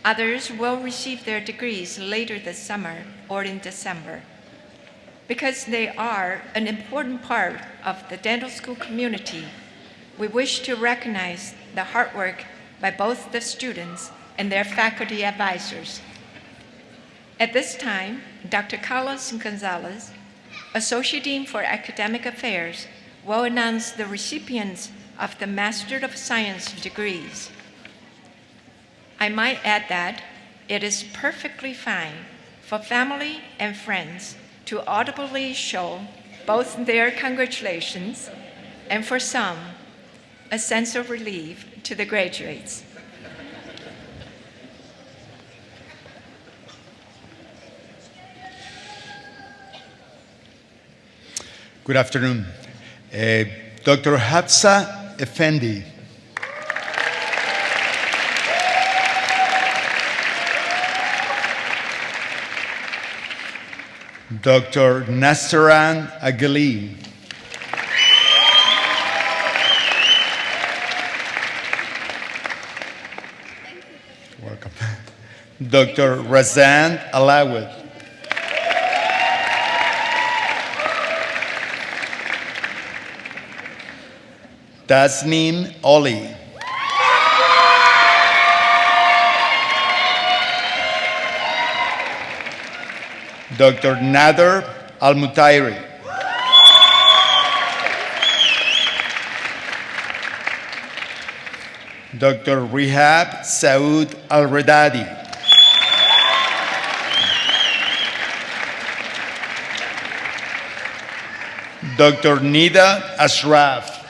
Others will receive their degrees later this summer or in December. Because they are an important part of the dental school community, we wish to recognize the hard work by both the students and their faculty advisors. At this time, Dr. Carlos Gonzalez, Associate Dean for Academic Affairs, will announce the recipients of the Master of Science degrees. I might add that it is perfectly fine for family and friends to audibly show both their congratulations and, for some, a sense of relief to the graduates. Good afternoon. Dr. Hafsa Effendi. Dr. Nastaran Agali. Welcome. Dr. Razan Alawad. Tasneem Oli. Dr. Nader Al-Mutairi. Dr. Rihab Saud Al-Redadi. Dr. Nida Ashraf.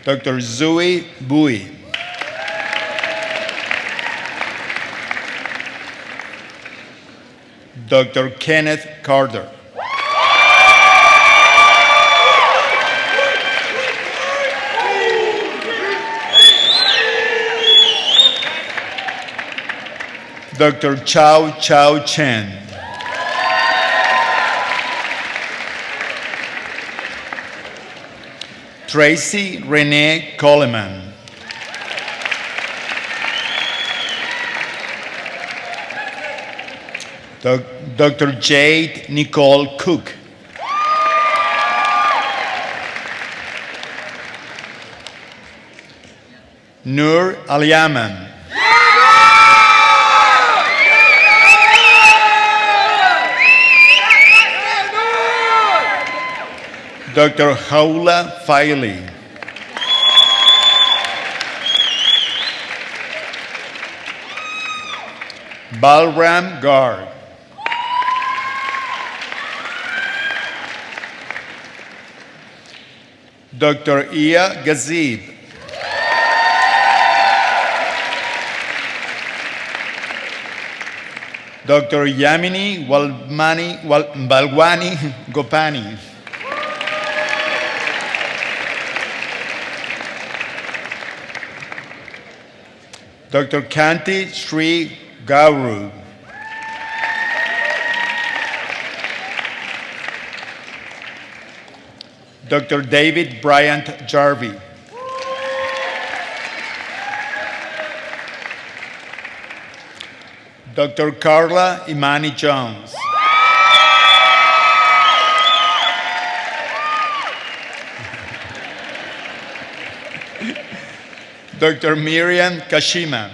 Dr. Zui Bui. Dr. Kenneth Carter. Dr. Chao Chao Chen. Tracy Renee Coleman. Dr. Jade Nicole Cook. Nur Al-Yaman. Dr. Haula Faili. Balram Garg. Dr. Ia Gazib. Dr. Yamini Balwani Gopani. Dr. Kanti Sri Gauru. Dr. David Bryant Jarvie. Dr. Carla Imani Jones. Dr. Miriam Kashima.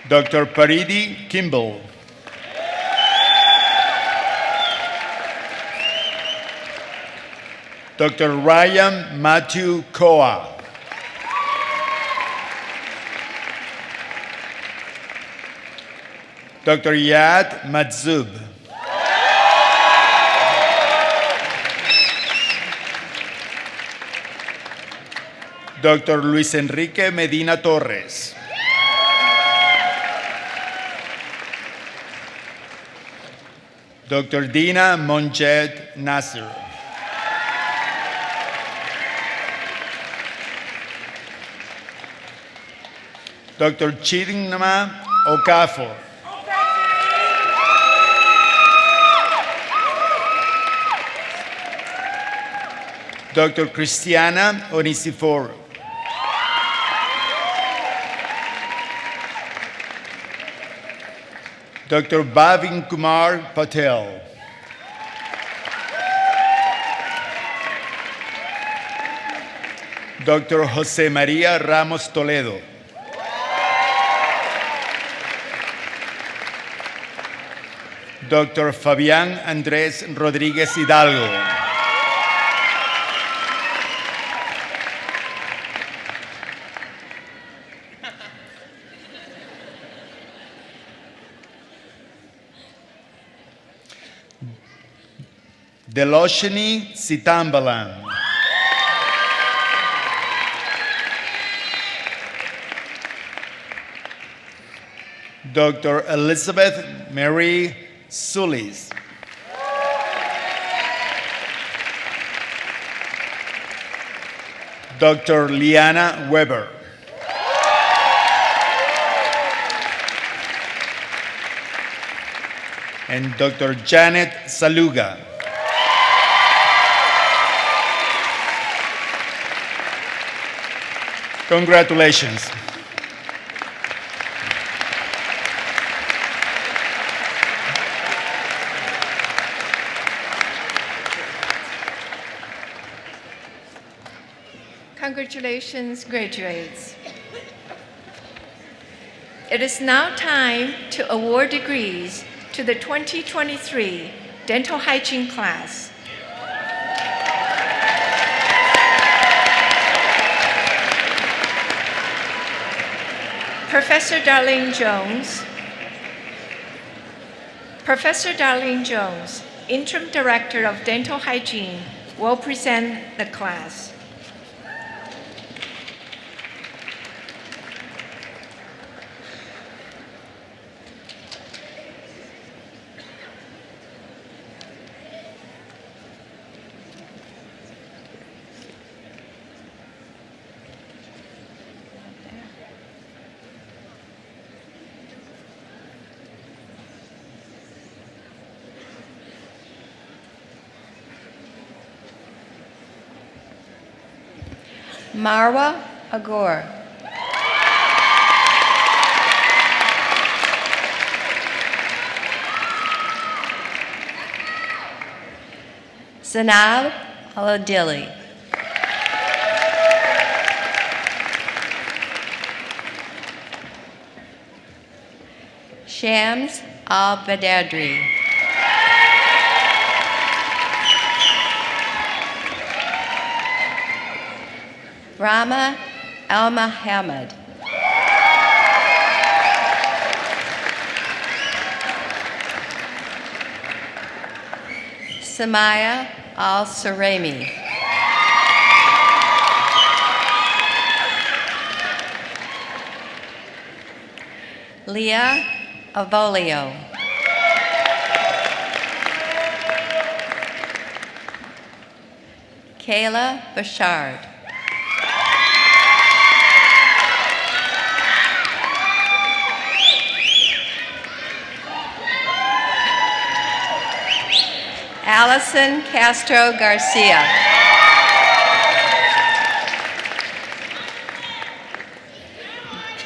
Dr. Paridi Kimball. Dr. Ryan Matthew Koa. Dr. Yad Matzub. Dr. Luis Enrique Medina Torres. Dr. Dina Monjed Nasser. Dr. Chidinma Okafor. Dr. Cristiana Onisiforo. Dr. Bhavin Kumar Patel. Dr. Jose Maria Ramos Toledo. Dr. Fabián Andrés Rodríguez Hidalgo. Deloshini Sitambalan. Dr. Elizabeth Mary Sulis. Dr. Liana Weber. And Dr. Janet Saluga. Congratulations. Congratulations, graduates. It is now time to award degrees to the 2023 Dental Hygiene class. Professor Darlene Jones, Interim Director of Dental Hygiene, will present the class. Marwa Agor. Zanab Aladili. Shams Al-Badadri. Rama Al-Muhammad. Samaya Al-Saremi. Leah Avolio. Kayla Bashard. Allison Castro Garcia.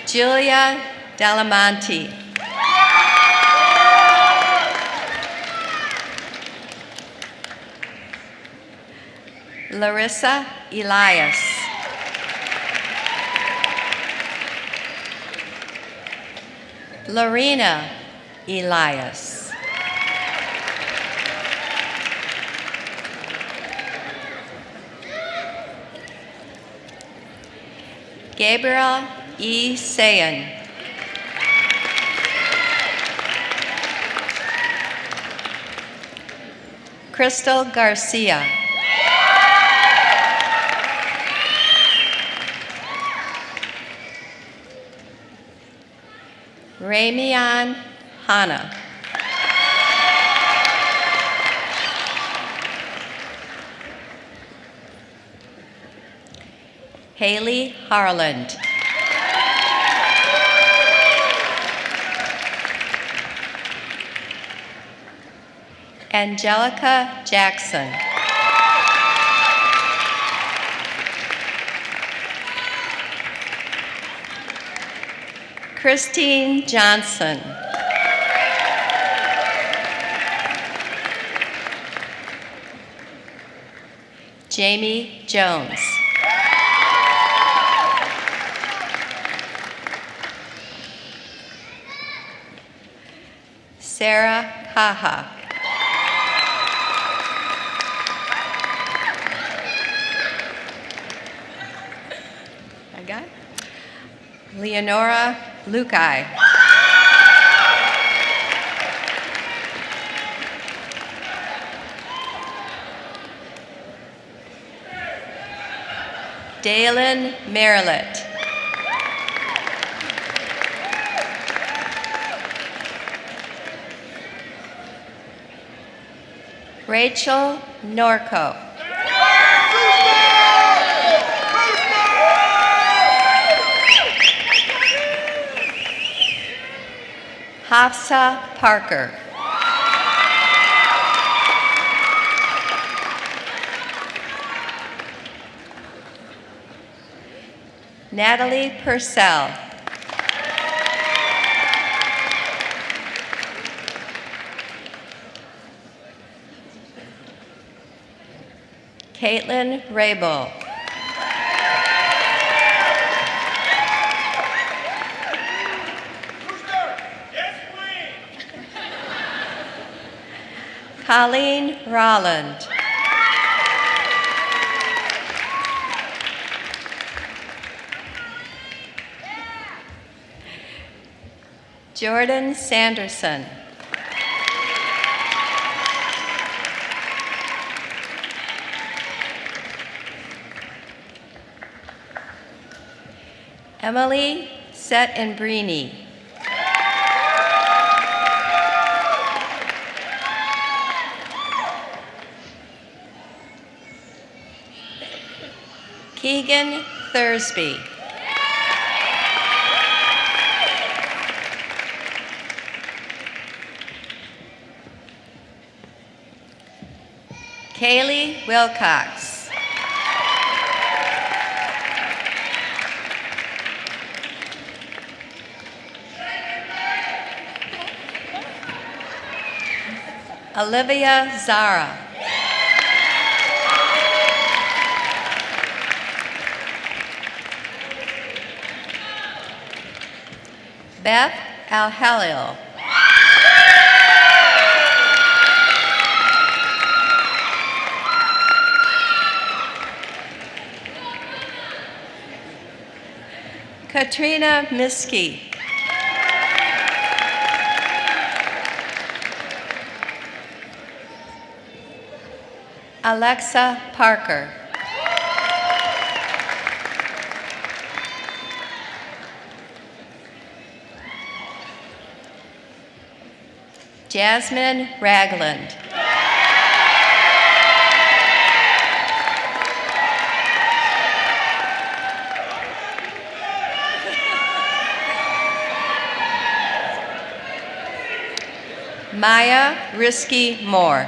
Julia Delamonte. Larissa Elias. Lorena Elias. Gabriel E. Sayan. Crystal Garcia. Ramian Hanna. Haley Harland. Angelica Jackson. Christine Johnson. Jamie Jones. Sarah Kaha. I got it. Leonora Lukai. Dalen Merlett. Rachel Norco. Hafsa Parker. Natalie Purcell. Caitlin Rabel. Colleen Rolland. Jordan Sanderson. Emily Set-Brini. Keegan Thursby. Kaylee Wilcox. Olivia Zara. Beth Al-Halil. Katrina Miskey. Alexa Parker. Jasmine Ragland. Maya Risky Moore.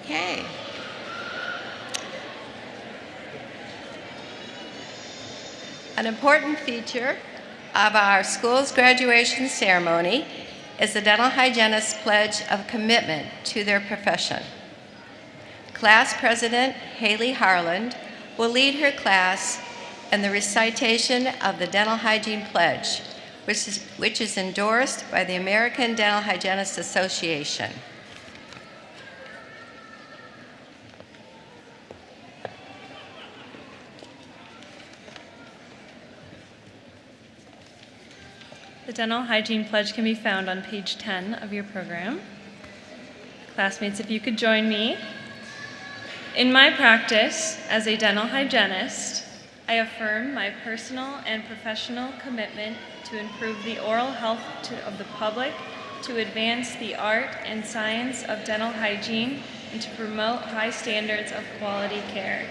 Okay. An important feature of our school's graduation ceremony is the dental hygienist's pledge of commitment to their profession. Class President Haley Harland will lead her class in the recitation of the Dental Hygiene Pledge, which is endorsed by the American Dental Hygienists Association. The Dental Hygiene Pledge can be found on page 10 of your program. Classmates, if you could join me. In my practice as a dental hygienist, I affirm my personal and professional commitment to improve the oral health of the public, to advance the art and science of dental hygiene, and to promote high standards of quality care.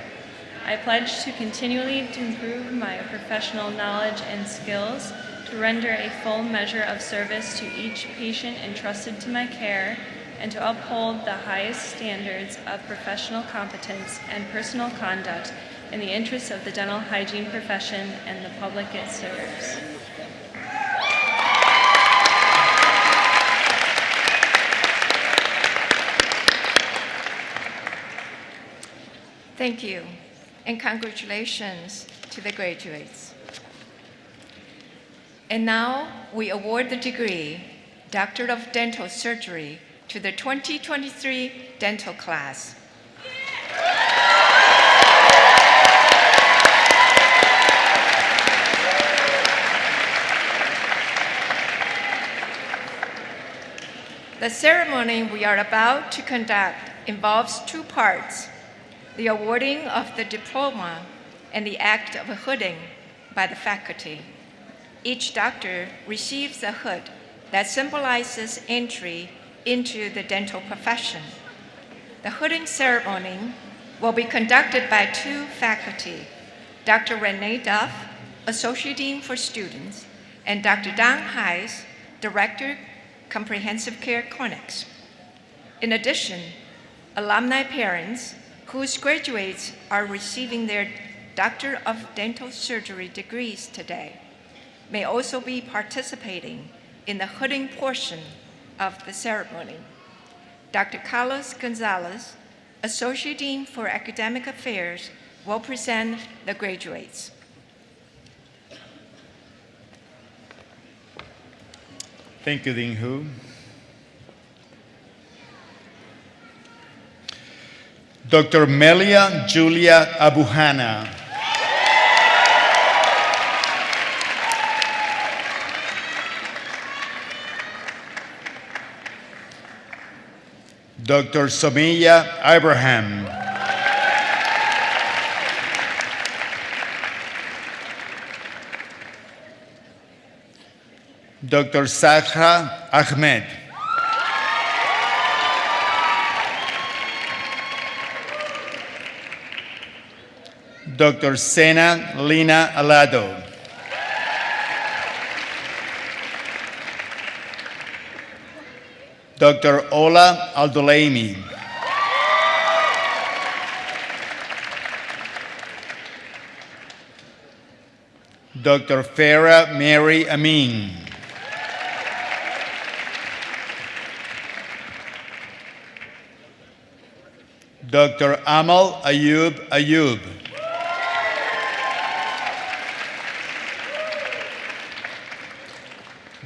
I pledge to continually improve my professional knowledge and skills, to render a full measure of service to each patient entrusted to my care, and to uphold the highest standards of professional competence and personal conduct in the interests of the dental hygiene profession and the public it serves. Thank you, and congratulations to the graduates. And now we award the degree, Doctor of Dental Surgery, to the 2023 dental class. The ceremony we are about to conduct involves two parts: the awarding of the diploma and the act of hooding by the faculty. Each doctor receives a hood that symbolizes entry into the dental profession. The hooding ceremony will be conducted by two faculty, Dr. Renee Duff, Associate Dean for Students, and Dr. Dang Heis, Director, Comprehensive Care Clinics. In addition, alumni parents whose graduates are receiving their Doctor of Dental Surgery degrees today may also be participating in the hooding portion of the ceremony. Dr. Carlos Gonzalez, Associate Dean for Academic Affairs, will present the graduates. Thank you, Dean Hu. Dr. Melia Julia Abuhana. Dr. Somiya Abraham. Dr. Sahra Ahmed. Dr. Sena Lina Alado. Dr. Ola Aldolaimi. Dr. Farah Mary Amin. Dr. Amal Ayub Ayub.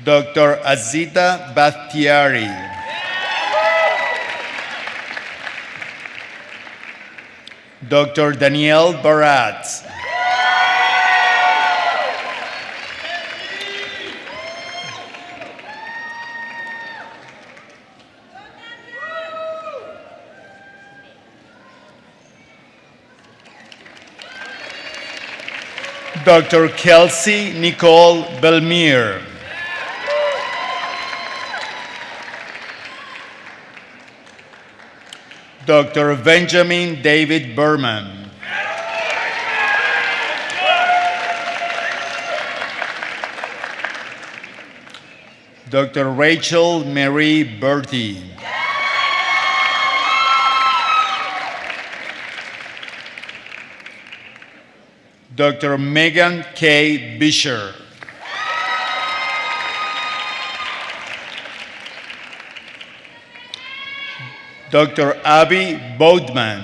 Dr. Azita Bakhtiari. Dr. Danielle Barat. Dr. Kelsey Nicole Belmire. Dr. Benjamin David Berman. Dr. Rachel Marie Bertie. Dr. Megan K. Bisher. Dr. Abby Boudman.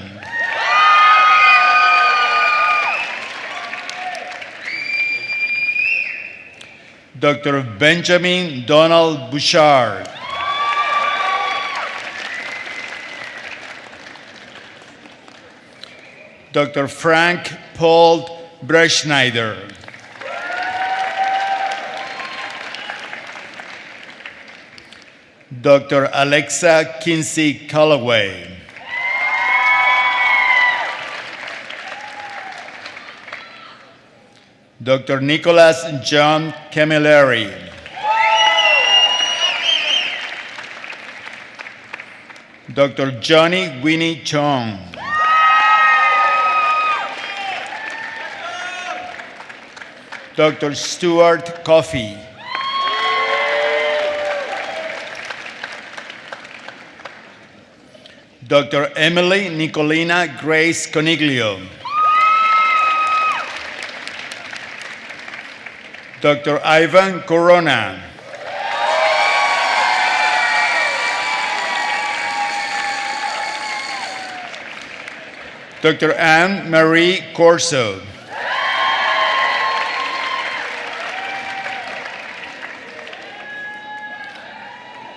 Dr. Benjamin Donald Bouchard, Dr. Frank Paul Breschneider, Dr. Alexa Kinsey Calloway, Dr. Nicholas John Camilleri, Dr. Johnny Winnie Chong, Dr. Stuart Coffey, Dr. Emily Nicolina Grace Coniglio, Dr. Ivan Corona, Dr. Anne Marie Corso,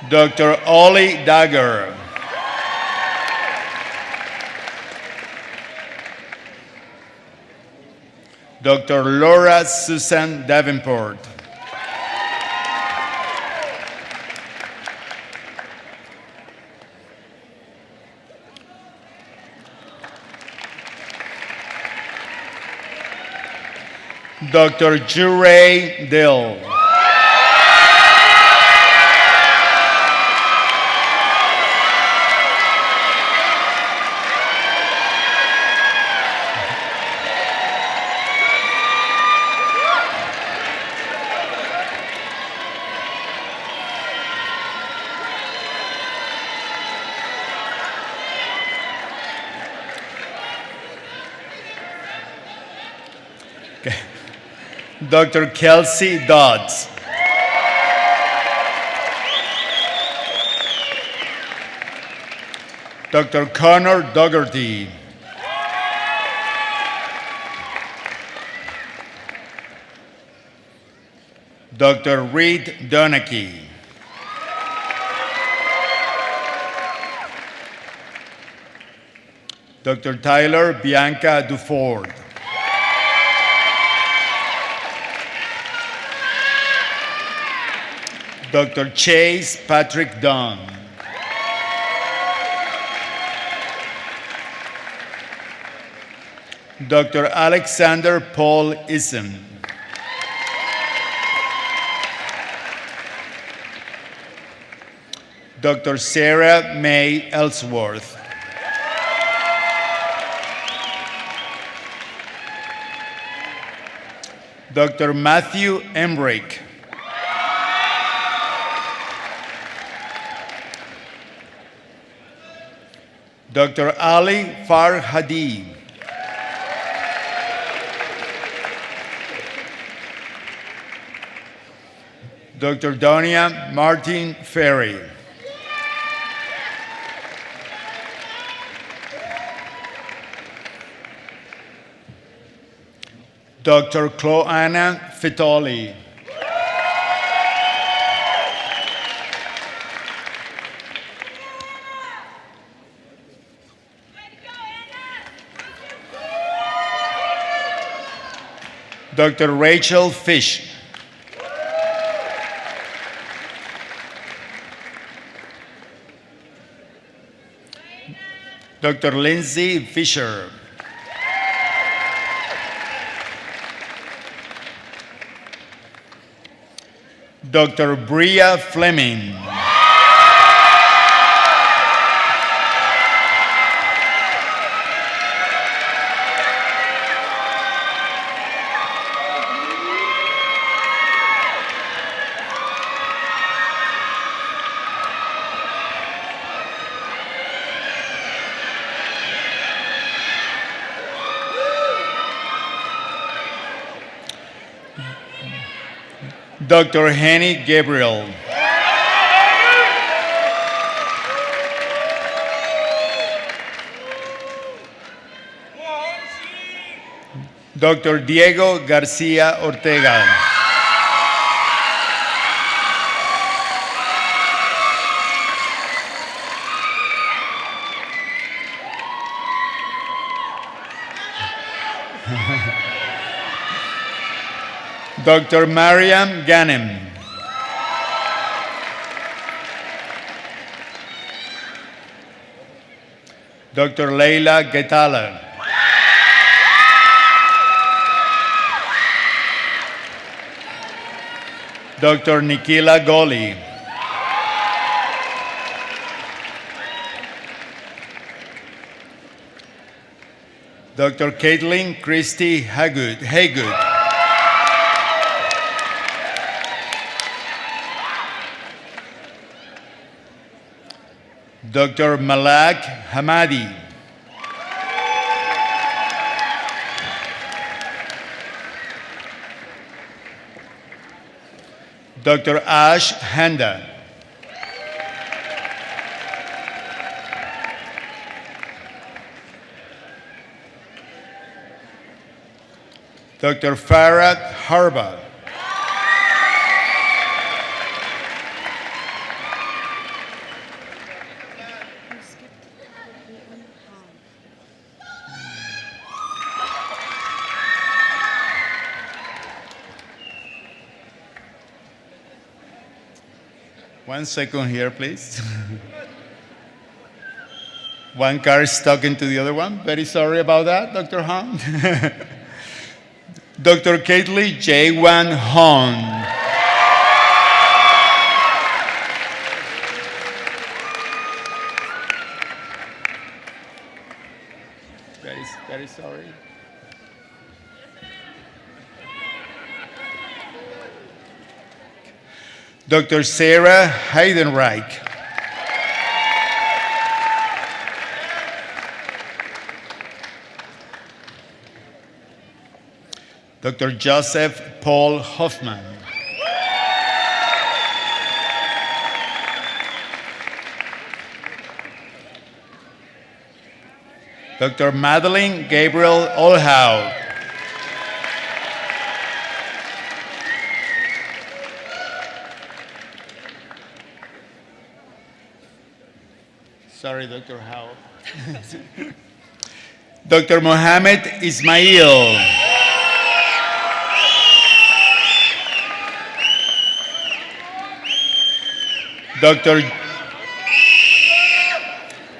Dr. Ollie Dagger, Dr. Laura Susan Davenport, Dr. Jure Dill, Dr. Kelsey Dodds, Dr. Connor Dougherty, Dr. Reed Donachie, Dr. Tyler Bianca Duford, Dr. Chase Patrick Dunn, Dr. Alexander Paul Isom, Dr. Sarah May Ellsworth, Dr. Matthew Emmerich, Dr. Ali Farhadi, Dr. Donia Martin Ferry, Dr. Chloana Fitoli, Dr. Rachel Fish, Dr. Lindsay Fisher, Dr. Bria Fleming, Dr. Henny Gabriel, Dr. Diego Garcia Ortega, Dr. Mariam Ghanem. Dr. Leila Getala. Dr. Nikila Goli. Dr. Caitlin Christie Haygood. Dr. Malak Hamadi. Dr. Ash Handa. Dr. Farad Harba. One second here, please. One car is talking to the other one. Very sorry about that, Dr. Han. Dr. Caitlin J. Wan Hon. Very sorry. Dr. Sarah Heidenreich. Dr. Joseph Paul Hoffman. Dr. Madeline Gabriel Olhow. Sorry, Dr. Howe. Dr. Mohammed Ismail.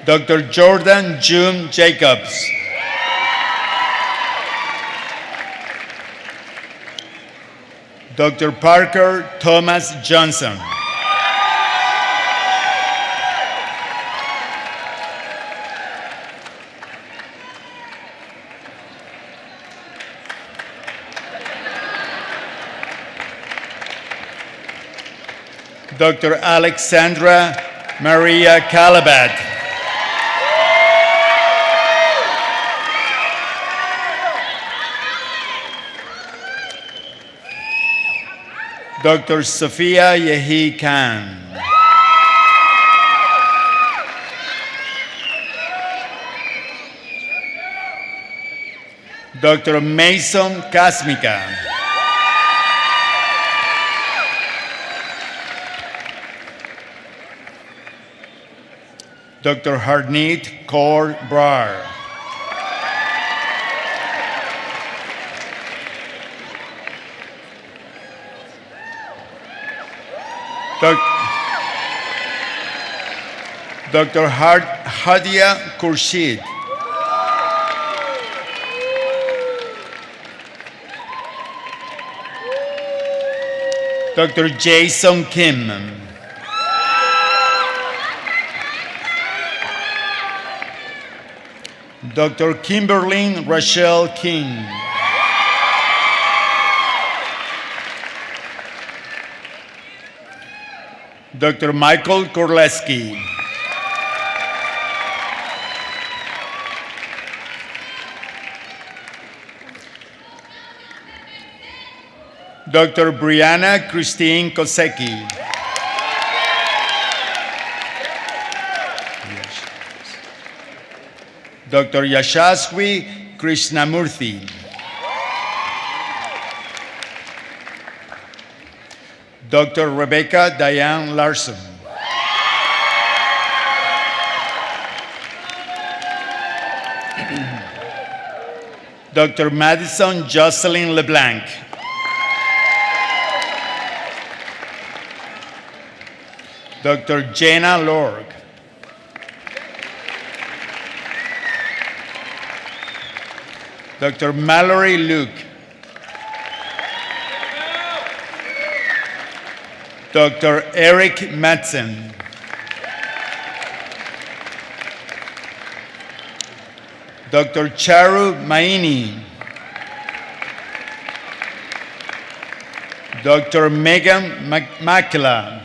Dr. Jordan June Jacobs. Dr. Parker Thomas Johnson. Dr. Alexandra Maria Calabat. Dr. Sophia Yehi Khan. Dr. Mason Kasmika. Dr. Harneet Kaur Brar. Dr. Hadia Khurshid. Dr. Jason Kim. Dr. Kimberly Rachel King. Dr. Michael Korleski. Dr. Brianna Christine Kosecki. Dr. Yashaswi Krishnamurthy. Dr. Rebecca Diane Larson. Dr. Madison Jocelyn LeBlanc. Dr. Jenna Lorg. Dr. Mallory Luke. Dr. Eric Madsen. Dr. Charu Maini. Dr. Megan Makila.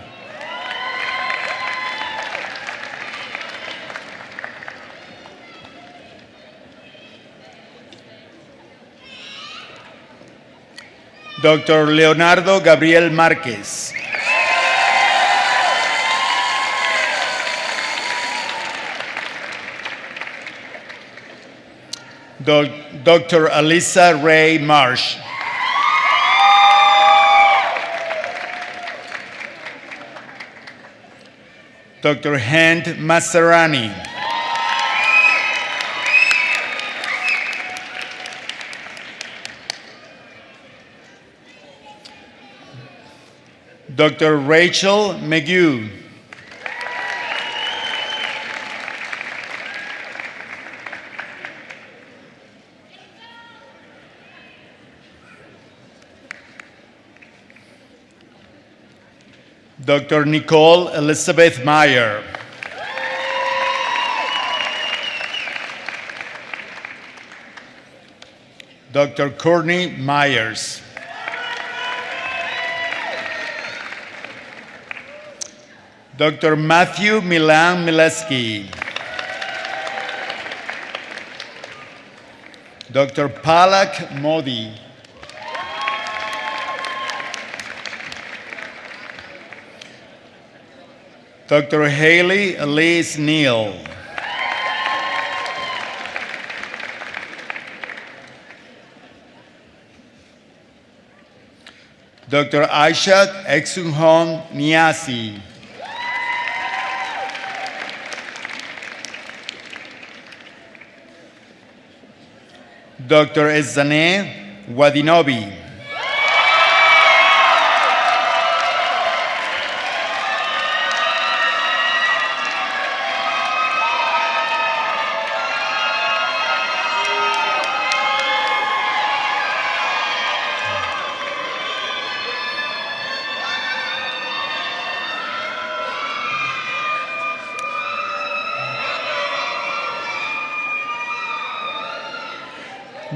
Dr. Leonardo Gabriel Marquez. Dr. Alisa Ray Marsh. Dr. Hand Maserani. Dr. Rachel McGew. Dr. Nicole Elizabeth Meyer. Dr. Courtney Myers. Dr. Matthew Milan Mileski. Dr. Palak Modi. Dr. Haley Elise Neal. Dr. Aishat Exunhon Niasi. Dr. Ezaneh Wadinobi.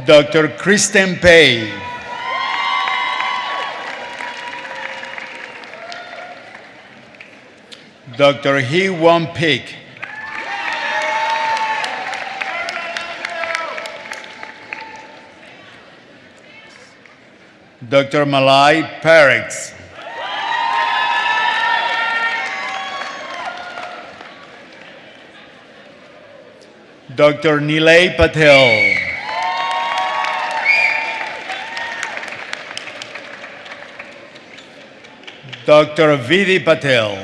Dr. Kristen Pei. Dr. Hee Won Pik. Dr. Malai Parex. Dr. Nilay Patel. Dr. Vidhi Patel.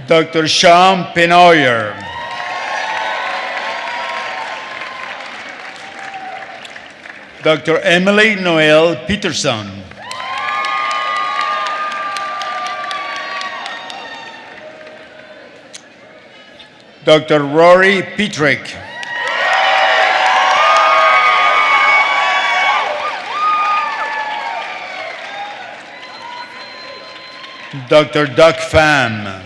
Dr. Sean Penoyer. Dr. Emily Noel Peterson. Dr. Rory Petrick. Dr. Doug Pham.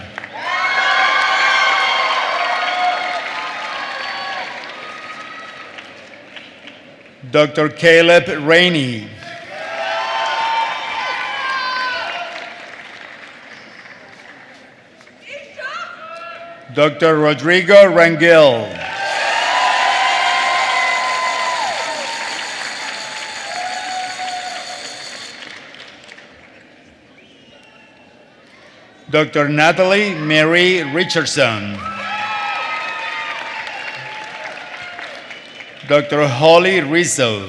Dr. Caleb Rainey. Dr. Rodrigo Rangel. Dr. Natalie Mary Richardson. Dr. Holly Rizzo.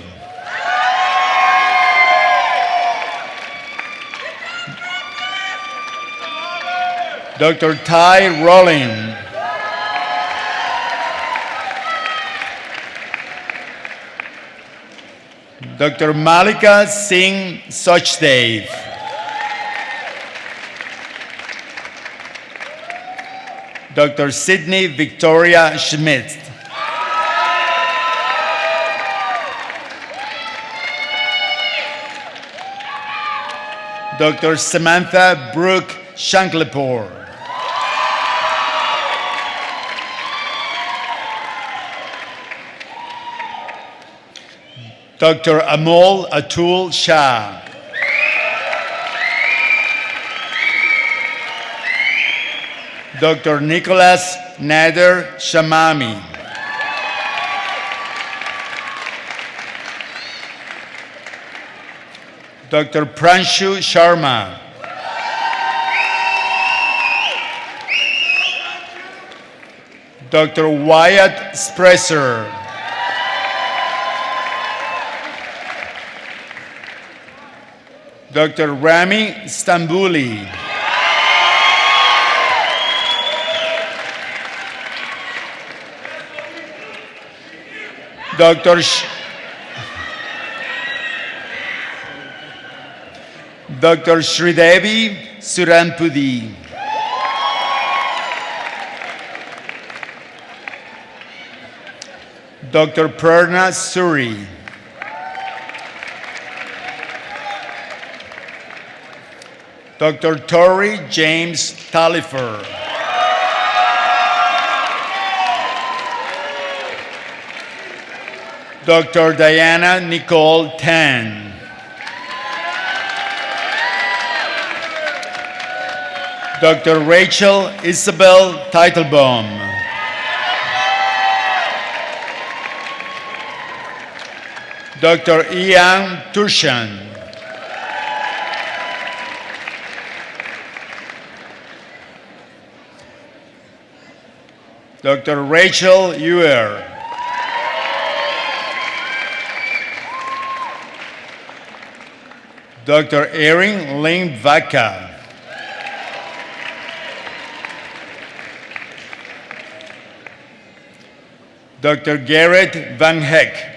Dr. Ty Rowling. Dr. Malika Singh Sachdev. Dr. Sydney Victoria Schmidt. Dr. Samantha Brooke Shanklepore. Dr. Amol Atul Shah. Dr. Nicholas Nader Shamami. Dr. Pranshu Sharma. Dr. Wyatt Spresser. Dr. Rami Stambuli. Dr. Sridevi Surampudi. Dr. Prerna Suri. Dr. Tori James Talifer. Dr. Diana Nicole Tan. Dr. Rachel Isabel Teitelbaum. Dr. Ian Turshan. Dr. Rachel Ewer. Dr. Erin Ling Vaca. Dr. Garrett Van Heck.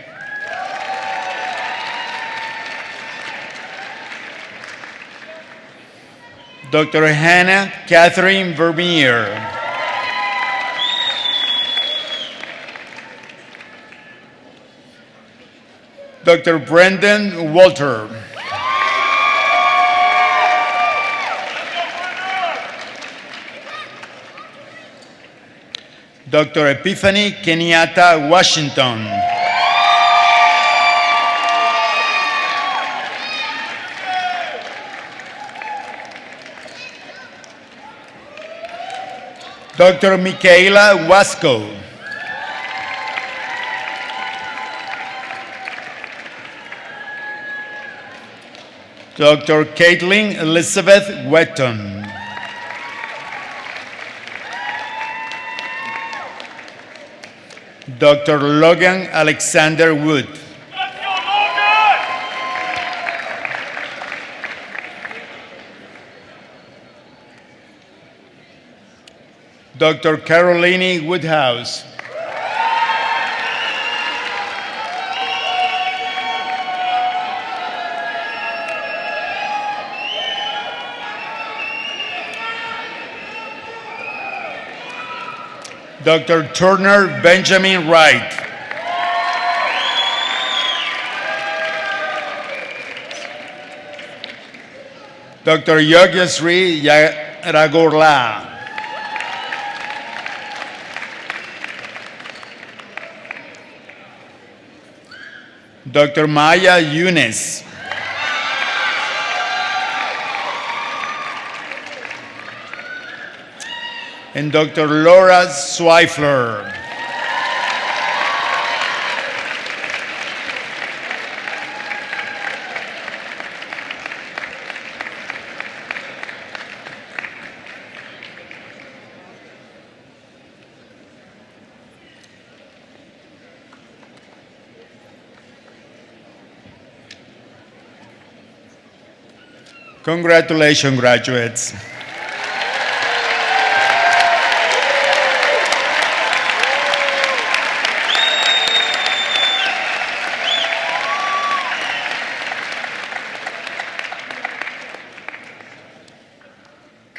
Dr. Hannah Catherine Vermeer. Dr. Brendan Walter. Dr. Epiphany Kenyatta Washington. Dr. Michaela Wasco. Dr. Caitlin Elizabeth Wetton. Dr. Logan Alexander Wood. Dr. Caroline Woodhouse. Dr. Turner Benjamin Wright. Dr. Yogesri Ragorla. Dr. Maya Yunus. And Dr. Laura Zweifler. Congratulations, graduates.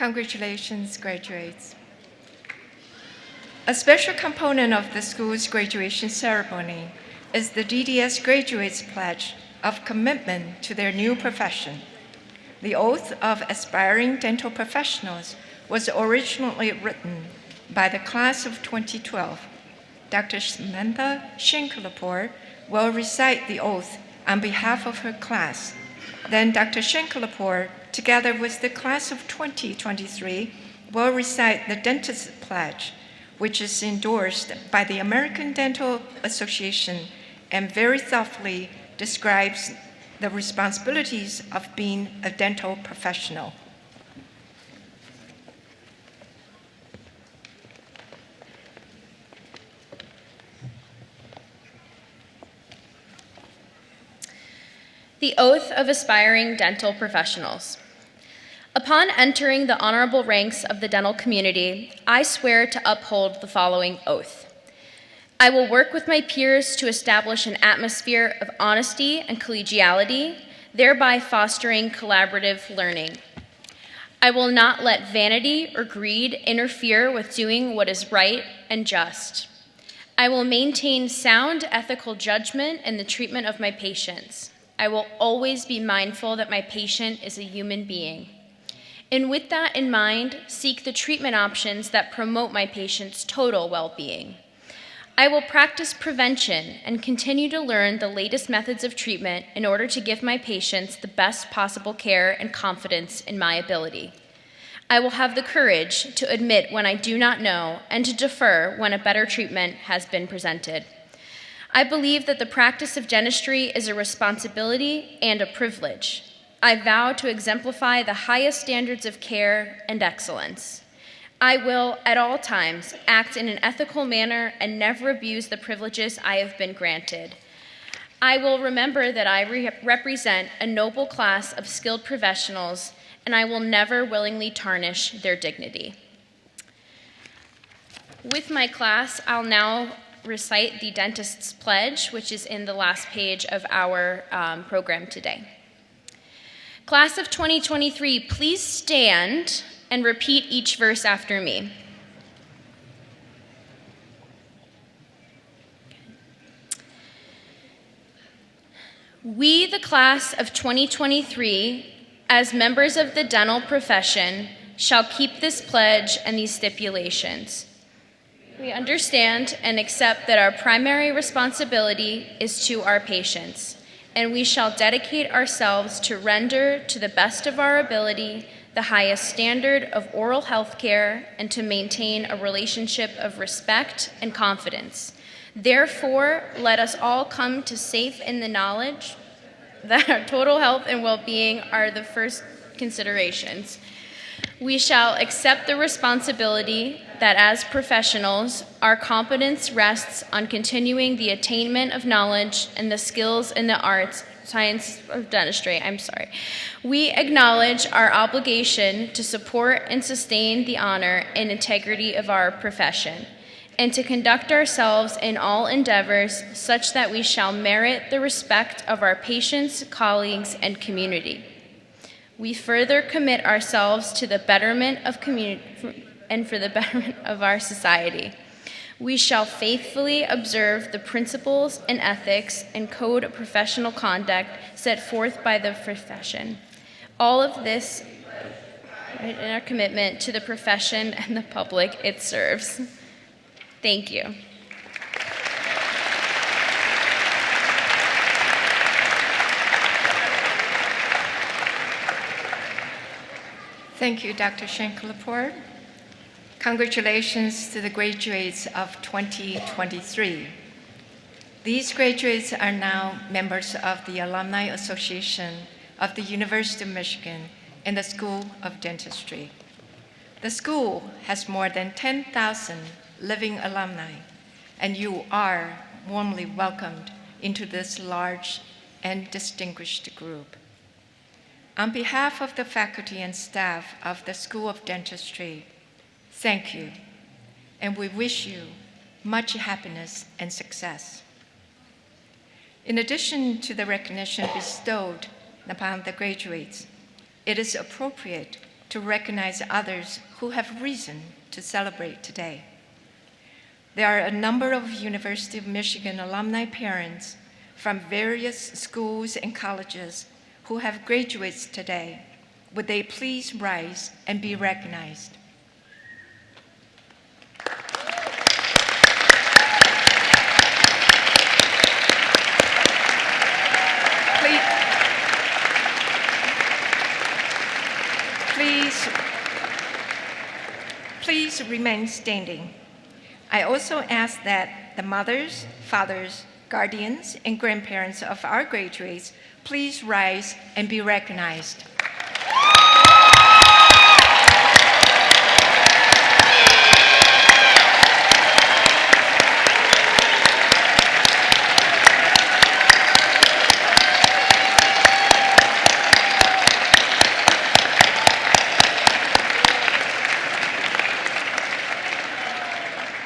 Congratulations, graduates. A special component of the school's graduation ceremony is the DDS Graduates Pledge of Commitment to their new profession. The oath of aspiring dental professionals was originally written by the class of 2012. Dr. Samantha Shinkalapur will recite the oath on behalf of her class. Then Dr. Shinkalapur, together with the class of 2023, will recite the Dentist Pledge, which is endorsed by the American Dental Association and very thoughtfully describes the responsibilities of being a dental professional. The Oath of Aspiring Dental Professionals. Upon entering the honorable ranks of the dental community, I swear to uphold the following oath. I will work with my peers to establish an atmosphere of honesty and collegiality, thereby fostering collaborative learning. I will not let vanity or greed interfere with doing what is right and just. I will maintain sound ethical judgment in the treatment of my patients. I will always be mindful that my patient is a human being. And with that in mind, seek the treatment options that promote my patient's total well-being. I will practice prevention and continue to learn the latest methods of treatment in order to give my patients the best possible care and confidence in my ability. I will have the courage to admit when I do not know and to defer when a better treatment has been presented. I believe that the practice of dentistry is a responsibility and a privilege. I vow to exemplify the highest standards of care and excellence. I will, at all times, act in an ethical manner and never abuse the privileges I have been granted. I will remember that I represent a noble class of skilled professionals, and I will never willingly tarnish their dignity. With my class, I'll now recite the Dentist's Pledge, which is in the last page of our program today. Class of 2023, please stand and repeat each verse after me. We, the class of 2023, as members of the dental profession, shall keep this pledge and these stipulations. We understand and accept that our primary responsibility is to our patients, and we shall dedicate ourselves to render, to the best of our ability, the highest standard of oral health care and to maintain a relationship of respect and confidence. Therefore, let us all come to safe in the knowledge that our total health and well-being are the first considerations. We shall accept the responsibility that as professionals, our competence rests on continuing the attainment of knowledge and the skills in the arts, science of dentistry, We acknowledge our obligation to support and sustain the honor and integrity of our profession, and to conduct ourselves in all endeavors such that we shall merit the respect of our patients, colleagues, and community. We further commit ourselves to the betterment of community and for the betterment of our society. We shall faithfully observe the principles and ethics and code of professional conduct set forth by the profession. All of this in our commitment to the profession and the public it serves. Thank you. Thank you, Dr. Shinkalapur. Congratulations to the graduates of 2023. These graduates are now members of the Alumni Association of the University of Michigan and the School of Dentistry. The school has more than 10,000 living alumni, and you are warmly welcomed into this large and distinguished group. On behalf of the faculty and staff of the School of Dentistry, thank you, and we wish you much happiness and success. In addition to the recognition bestowed upon the graduates, it is appropriate to recognize others who have reason to celebrate today. There are a number of University of Michigan alumni parents from various schools and colleges who have graduates today. Would they please rise and be recognized? Please remain standing. I also ask that the mothers, fathers, guardians, and grandparents of our graduates please rise and be recognized.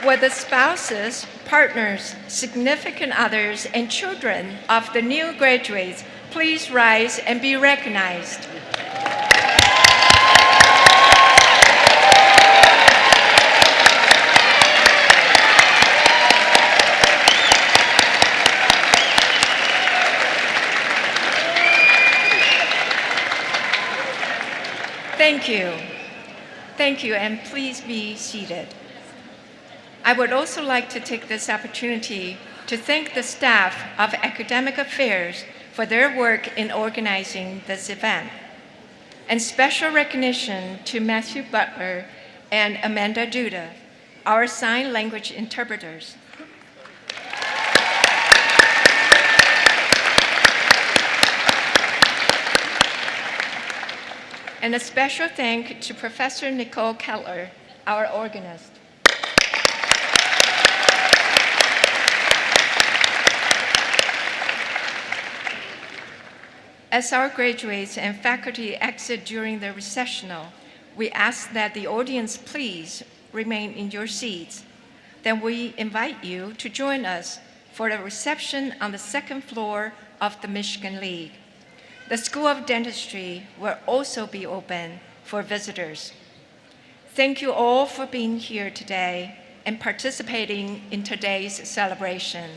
Will the spouses, partners, significant others, and children of the new graduates please rise and be recognized? Thank you. Thank you, and please be seated. I would also like to take this opportunity to thank the staff of Academic Affairs for their work in organizing this event. And special recognition to Matthew Butler and Amanda Duda, our sign language interpreters. And a special thank to Professor Nicole Kettler, our organist. As our graduates and faculty exit during the recessional, we ask that the audience please remain in your seats. Then we invite you to join us for the reception on the second floor of the Michigan League. The School of Dentistry will also be open for visitors. Thank you all for being here today and participating in today's celebration.